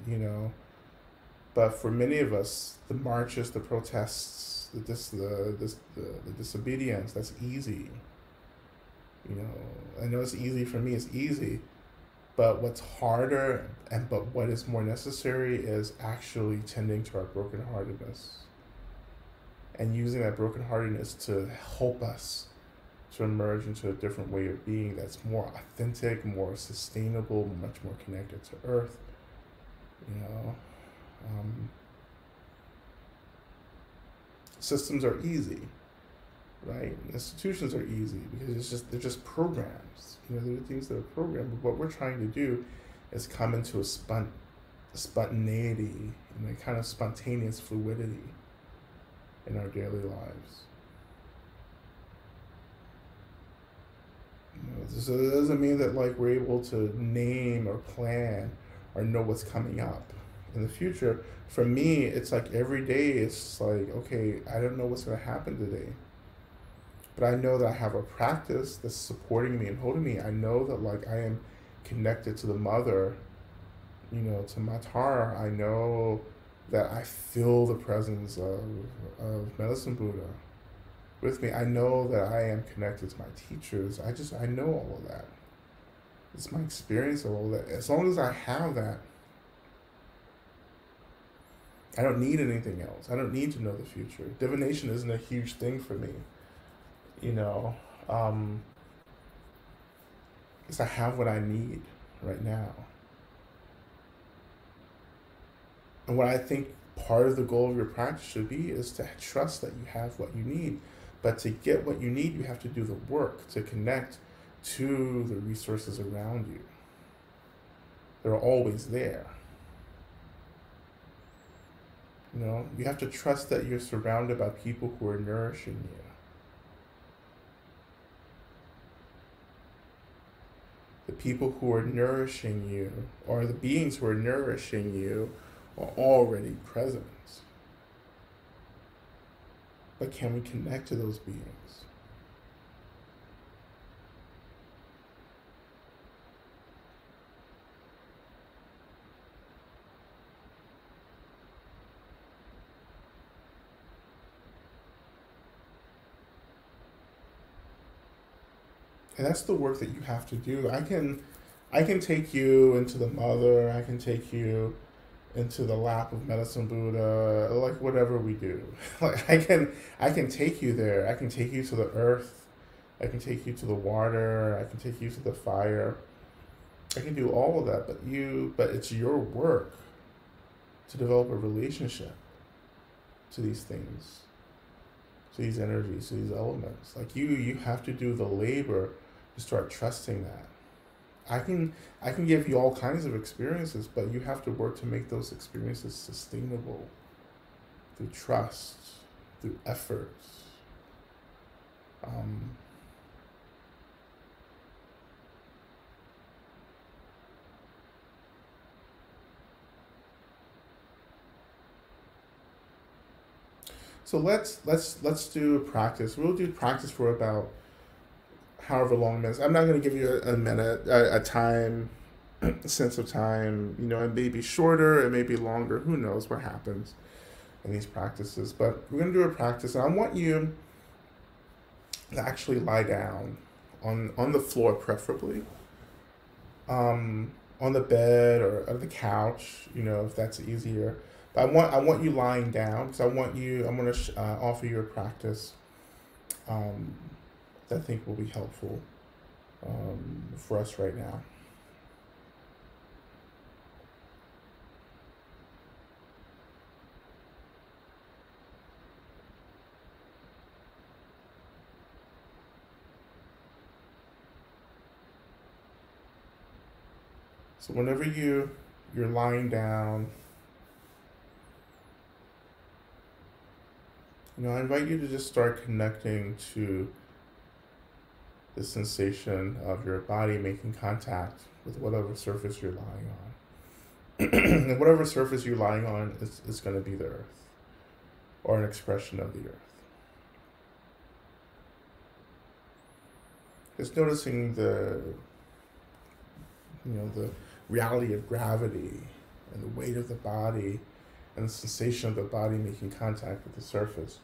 You know. But for many of us, the marches, the protests, the disobedience, that's easy. I know it's easy for me. It's easy. But what's harder but what is more necessary is actually tending to our brokenheartedness and using that brokenheartedness to help us to emerge into a different way of being that's more authentic, more sustainable, much more connected to Earth. You know, um, systems are easy, right? Institutions are easy because they're just programs. They're things that are programmed. But what we're trying to do is come into a spontaneity and a kind of spontaneous fluidity in our daily lives. So it doesn't mean that like we're able to name or plan or know what's coming up in the future. For me, it's like every day it's like, okay, I don't know what's going to happen today, but I know that I have a practice that's supporting me and holding me. I know that like I am connected to the mother, to my Tara. I know that I feel the presence of Medicine Buddha with me. I know that I am connected to my teachers. I know all of that. It's my experience of all that. As long as I have that, I don't need anything else. I don't need to know the future. Divination isn't a huge thing for me, you know, um, because I have what I need right now. And what I think part of the goal of your practice should be is to trust that you have what you need. But to get what you need, you have to do the work to connect to the resources around you. They're always there. You have to trust that you're surrounded by people who are nourishing you. The people who are nourishing you, or the beings who are nourishing you, are already present. But can we connect to those beings? And that's the work that you have to do. I can take you into the mother, I can take you into the lap of Medicine Buddha, like whatever we do. Like I can take you there. I can take you to the earth. I can take you to the water. I can take you to the fire. I can do all of that, but it's your work to develop a relationship to these things, to these energies, to these elements. Like you have to do the labor to start trusting that. I can give you all kinds of experiences, but you have to work to make those experiences sustainable through trust, through effort. Um, so let's do a practice. We'll do practice for about however long minutes. I'm not going to give you a minute, a time, a sense of time. It may be shorter, it may be longer. Who knows what happens in these practices? But we're going to do a practice, and I want you to actually lie down on the floor, preferably, on the bed or the couch. If that's easier. I want you lying down because I'm going to offer you a practice um, that I think will be helpful for us right now. So whenever you're lying down, I invite you to just start connecting to the sensation of your body making contact with whatever surface you're lying on. And whatever surface you're lying on is going to be the earth or an expression of the earth. Just noticing the reality of gravity and the weight of the body and the sensation of the body making contact with the surface.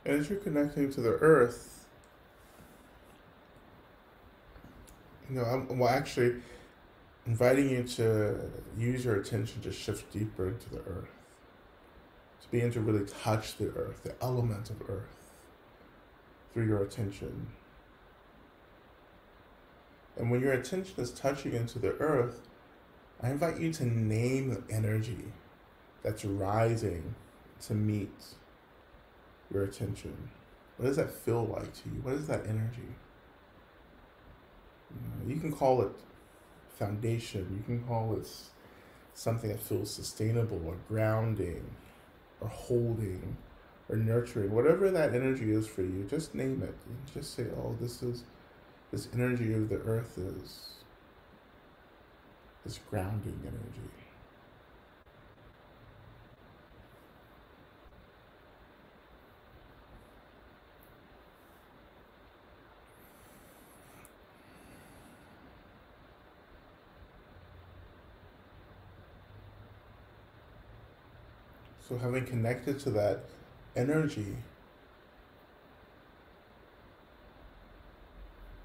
And as you're connecting to the earth, I'm actually inviting you to use your attention to shift deeper into the earth, to begin to really touch the earth, the element of earth, through your attention. And when your attention is touching into the earth, I invite you to name the energy that's rising to meet your attention. What does that feel like to you? What is that energy? You can call it foundation. You can call it something that feels sustainable or grounding or holding or nurturing. Whatever that energy is for you, just name it. And just say, oh, this energy of the earth is this grounding energy. So having connected to that energy,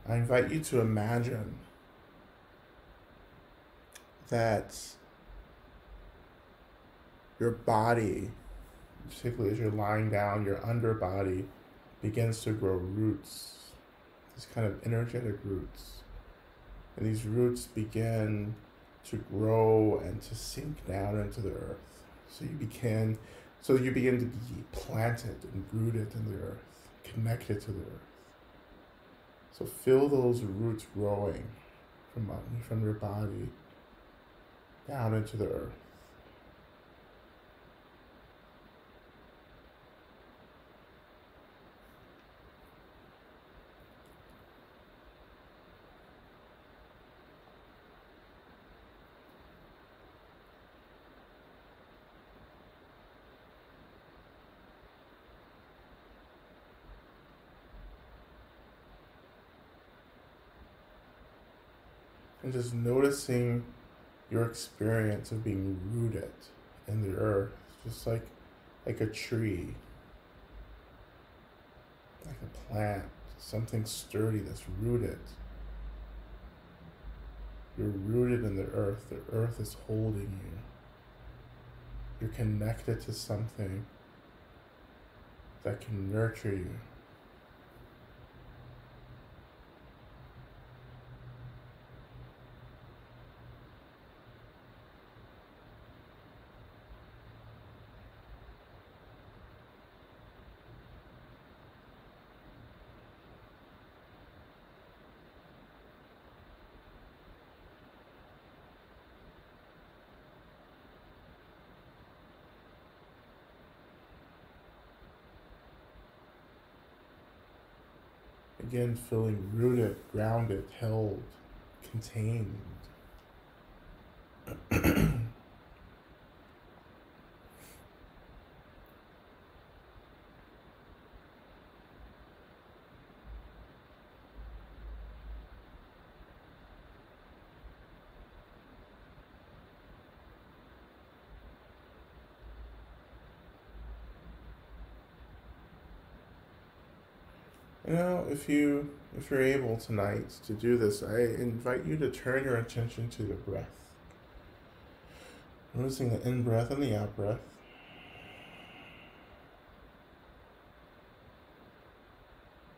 I invite you to imagine that your body, particularly as you're lying down, your underbody begins to grow roots, these kind of energetic roots. And these roots begin to grow and to sink down into the earth. So you begin to be planted and rooted in the earth, connected to the earth. So feel those roots growing from your body down into the earth. And just noticing your experience of being rooted in the earth, just like a tree, like a plant, something sturdy that's rooted. You're rooted in the earth is holding you. You're connected to something that can nurture you. Begin feeling rooted, grounded, held, contained. If you're able tonight to do this, I invite you to turn your attention to the breath. Noticing the in-breath and the out-breath.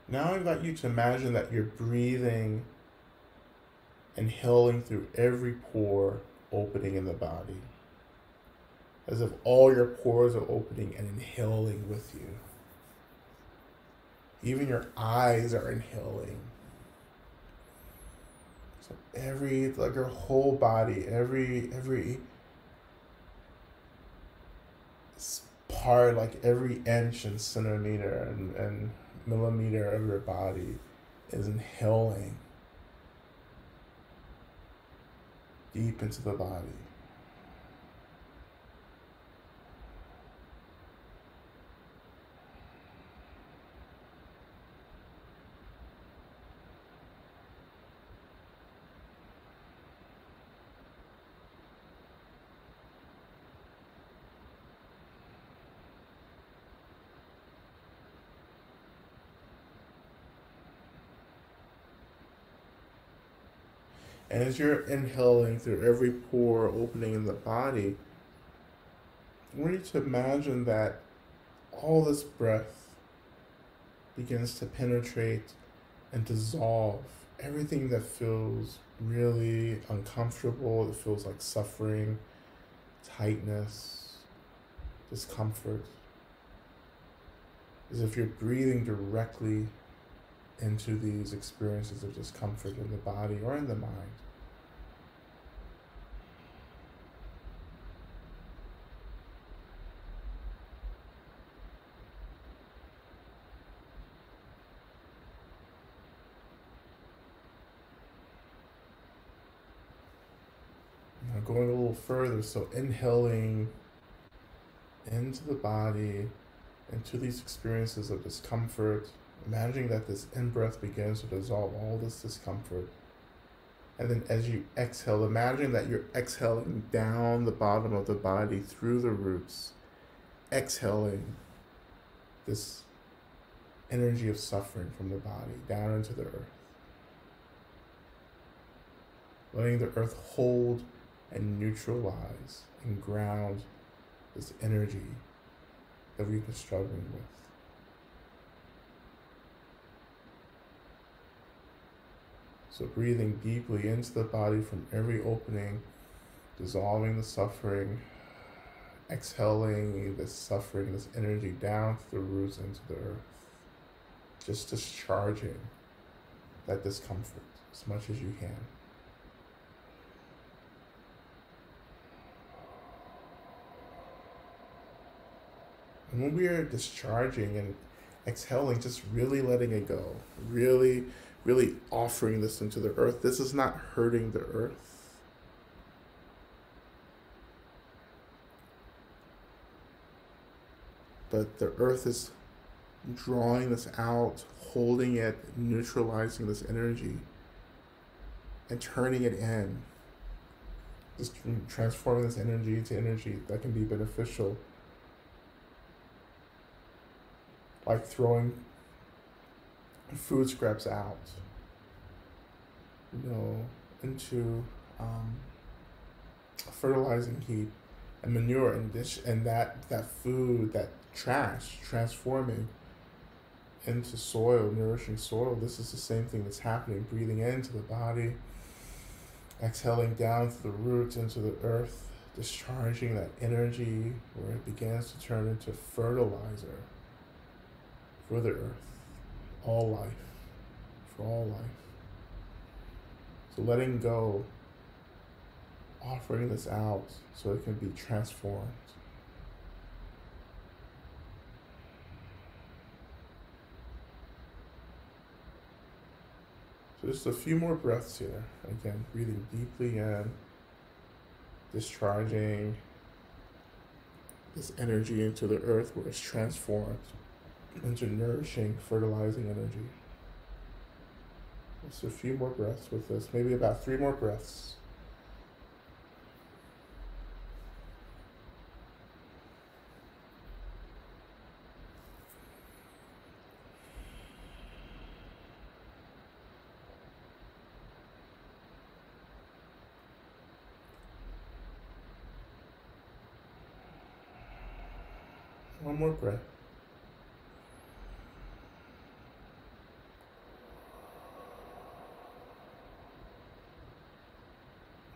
Now I invite you to imagine that you're breathing, inhaling through every pore opening in the body. As if all your pores are opening and inhaling with you. Even your eyes are inhaling. So like your whole body, every part, like every inch and centimeter and millimeter of your body is inhaling deep into the body. And as you're inhaling through every pore opening in the body, I want you to imagine that all this breath begins to penetrate and dissolve everything that feels really uncomfortable, that feels like suffering, tightness, discomfort. As if you're breathing directly into these experiences of discomfort in the body or in the mind. Now going a little further, so inhaling into the body, into these experiences of discomfort, imagining that this in-breath begins to dissolve all this discomfort. And then as you exhale, imagine that you're exhaling down the bottom of the body through the roots, exhaling this energy of suffering from the body down into the earth. Letting the earth hold and neutralize and ground this energy that we've been struggling with. So breathing deeply into the body from every opening, dissolving the suffering, exhaling this suffering, this energy down through the roots into the earth. Just discharging that discomfort as much as you can. And when we are discharging and exhaling, just really letting it go, really offering this into the earth. This is not hurting the earth. But the earth is drawing this out, holding it, neutralizing this energy, and turning it in. Just transforming this energy into energy that can be beneficial. Like throwing food scraps out, into a fertilizing heap and manure and that food, that trash, transforming into soil, nourishing soil. This is the same thing that's happening. Breathing into the body, exhaling down through the roots into the earth, discharging that energy where it begins to turn into fertilizer for the earth, all life, for all life. So letting go, offering this out so it can be transformed. So just a few more breaths here. Again, breathing deeply in, discharging this energy into the earth where it's transformed into nourishing, fertilizing energy. Just a few more breaths with this, maybe about 3 more breaths. One more breath.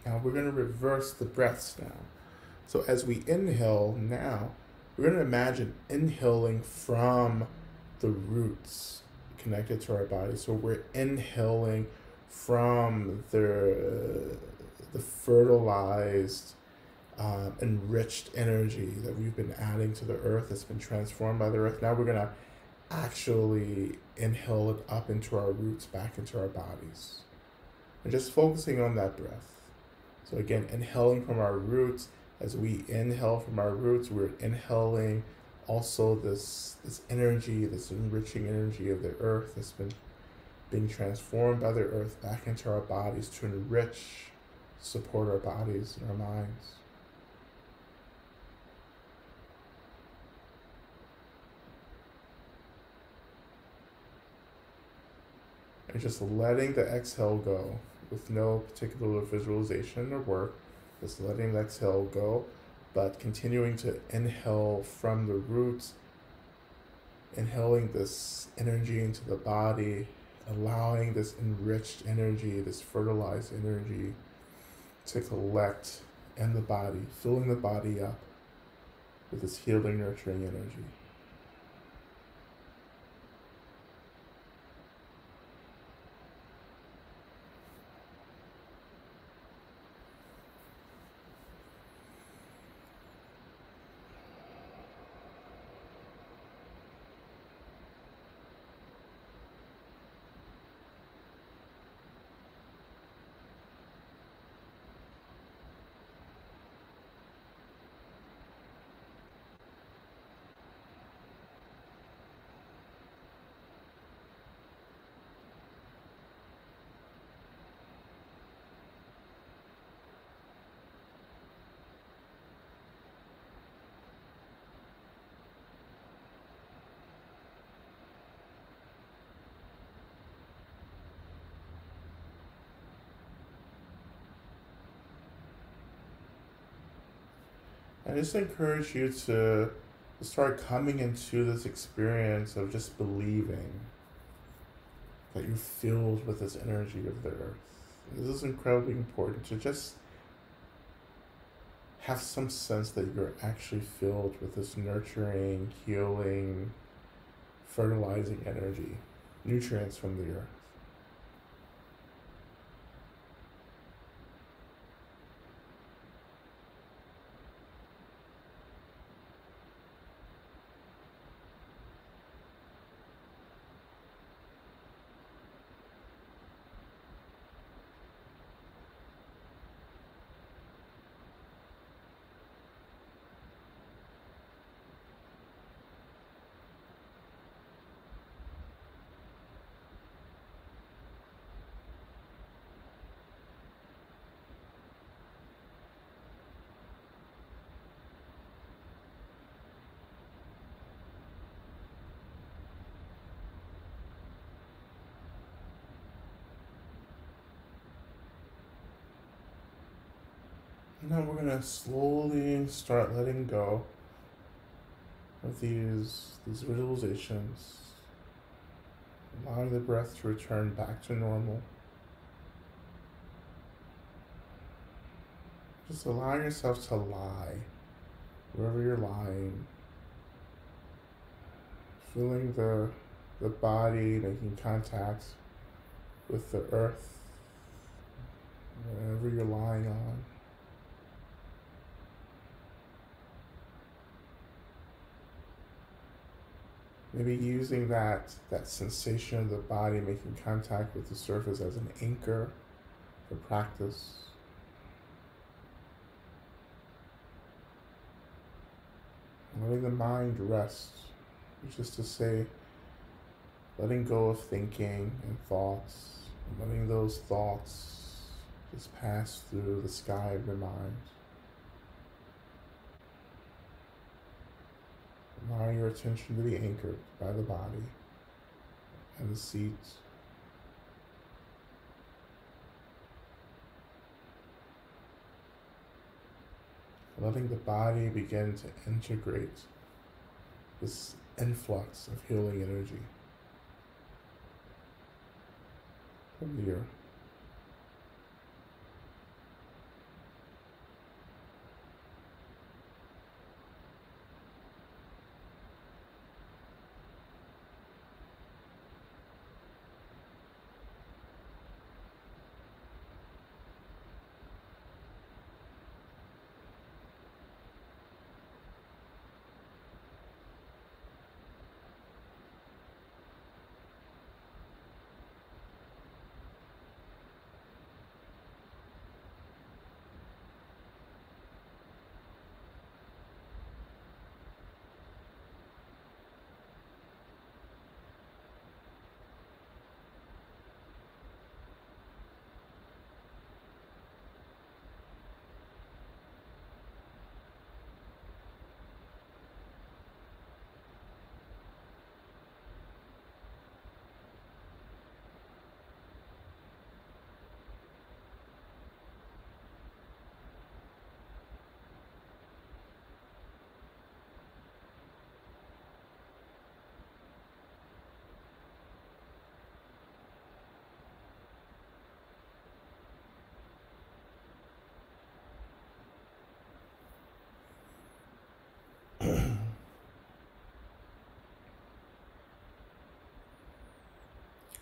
Now we're going to reverse the breaths now. So as we inhale now, we're going to imagine inhaling from the roots connected to our body. So we're inhaling from the fertilized, enriched energy that we've been adding to the earth, that's been transformed by the earth. Now we're going to actually inhale it up into our roots, back into our bodies. And just focusing on that breath. So again, inhaling from our roots. As we inhale from our roots, we're inhaling also this energy, this enriching energy of the earth that's been being transformed by the earth back into our bodies to enrich, support our bodies and our minds. And just letting the exhale go with no particular visualization or work, just letting the exhale go, but continuing to inhale from the roots, inhaling this energy into the body, allowing this enriched energy, this fertilized energy to collect in the body, filling the body up with this healing, nurturing energy. I just encourage you to start coming into this experience of just believing that you're filled with this energy of the earth. This is incredibly important to just have some sense that you're actually filled with this nurturing, healing, fertilizing energy, nutrients from the earth. Now we're going to slowly start letting go of these visualizations, allowing the breath to return back to normal. Just allow yourself to lie wherever you're lying, feeling the body making contact with the earth wherever you're lying on. Maybe using that sensation of the body making contact with the surface as an anchor for practice. Letting the mind rest, which is to say, letting go of thinking and thoughts, and letting those thoughts just pass through the sky of your mind. Allowing your attention to be anchored by the body and the seat. Letting the body begin to integrate this influx of healing energy from the earth.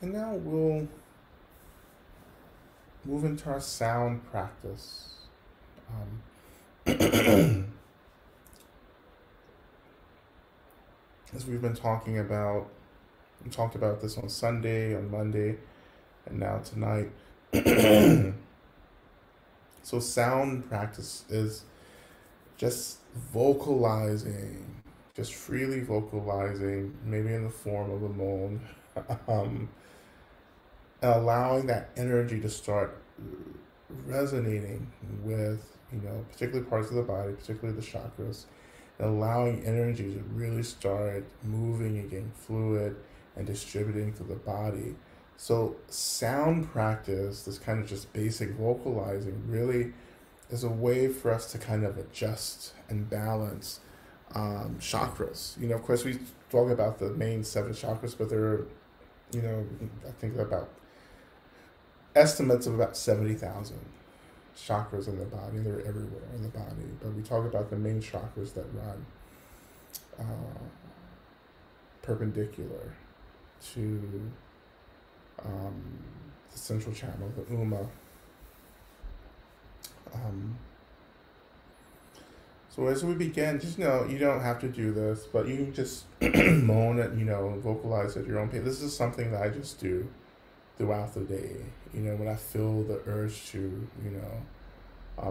And now we'll move into our sound practice. As we've been talking about, we talked about this on Sunday, on Monday, and now tonight. So sound practice is just vocalizing, just freely vocalizing, maybe in the form of a moan, allowing that energy to start resonating with, particularly parts of the body, particularly the chakras, and allowing energy to really start moving and getting fluid and distributing through the body. So sound practice, this kind of just basic vocalizing, really is a way for us to kind of adjust and balance chakras. Of course, we talk about the main 7 chakras, but there are, I think about estimates of about 70,000 chakras in the body. They're everywhere in the body, but we talk about the main chakras that run perpendicular to the central channel, the Uma. So as we begin, just know you don't have to do this, but you can just moan it, vocalize at your own pace. This is something that I just do throughout the day. When I feel the urge to,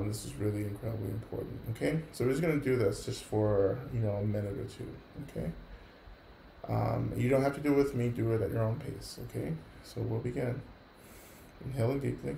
this is really incredibly important. Okay, so we're just gonna do this just for a minute or two. Okay, you don't have to do it with me. Do it at your own pace. Okay, so we'll begin. Inhaling deeply.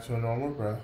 back to a normal breath.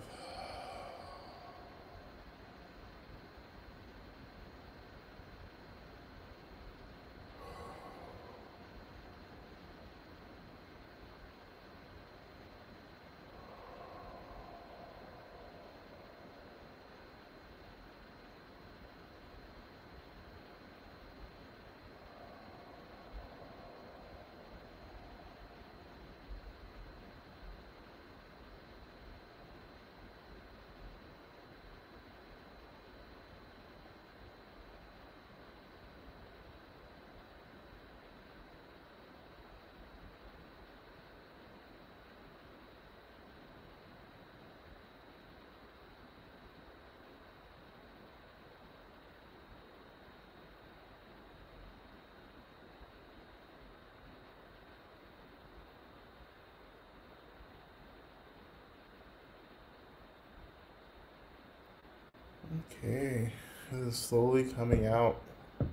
Okay, this is slowly coming out in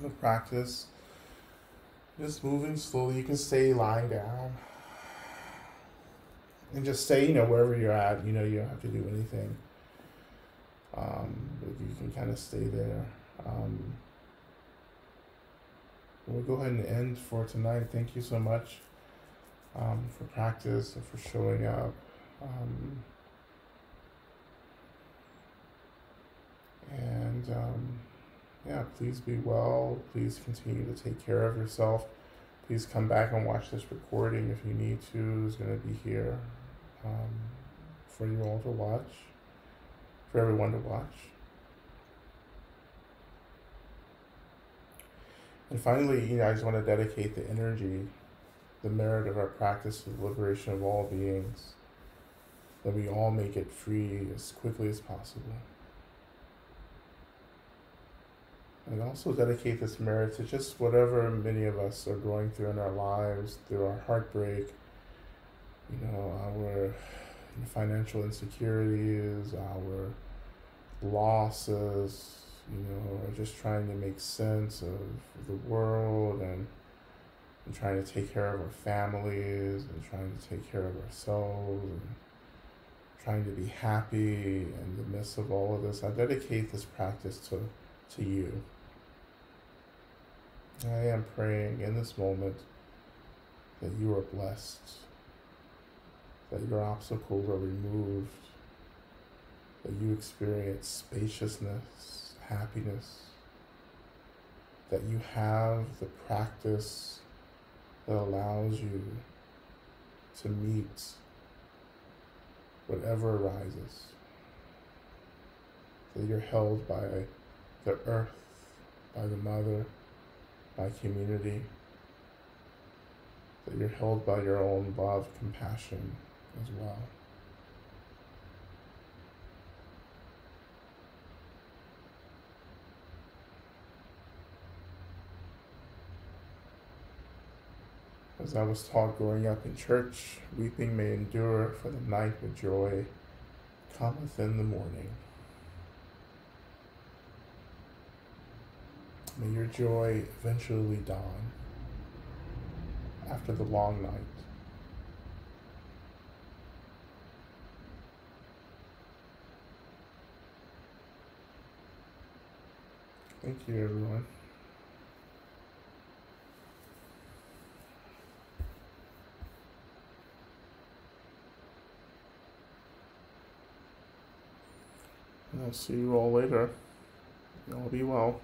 the practice. Just moving slowly. You can stay lying down and just stay, wherever you're at. You don't have to do anything. But you can kind of stay there. We'll go ahead and end for tonight. Thank you so much for practice and for showing up. Yeah, please be well. Please continue to take care of yourself. Please come back and watch this recording if you need to. It's going to be here for you all to watch, for everyone to watch. And finally, I just want to dedicate the energy, the merit of our practice to the liberation of all beings, that we all make it free as quickly as possible. And also dedicate this merit to just whatever many of us are going through in our lives, through our heartbreak, our financial insecurities, our losses, or just trying to make sense of the world and trying to take care of our families and trying to take care of ourselves and trying to be happy in the midst of all of this. I dedicate this practice to you. I am praying in this moment that you are blessed, that your obstacles are removed, that you experience spaciousness, happiness, that you have the practice that allows you to meet whatever arises, that you're held by the earth, by the mother, by community, that you're held by your own love, compassion as well. As I was taught growing up in church, weeping may endure for the night, but joy cometh in the morning. May your joy eventually dawn after the long night. Thank you, everyone. And I'll see you all later. Y'all be well.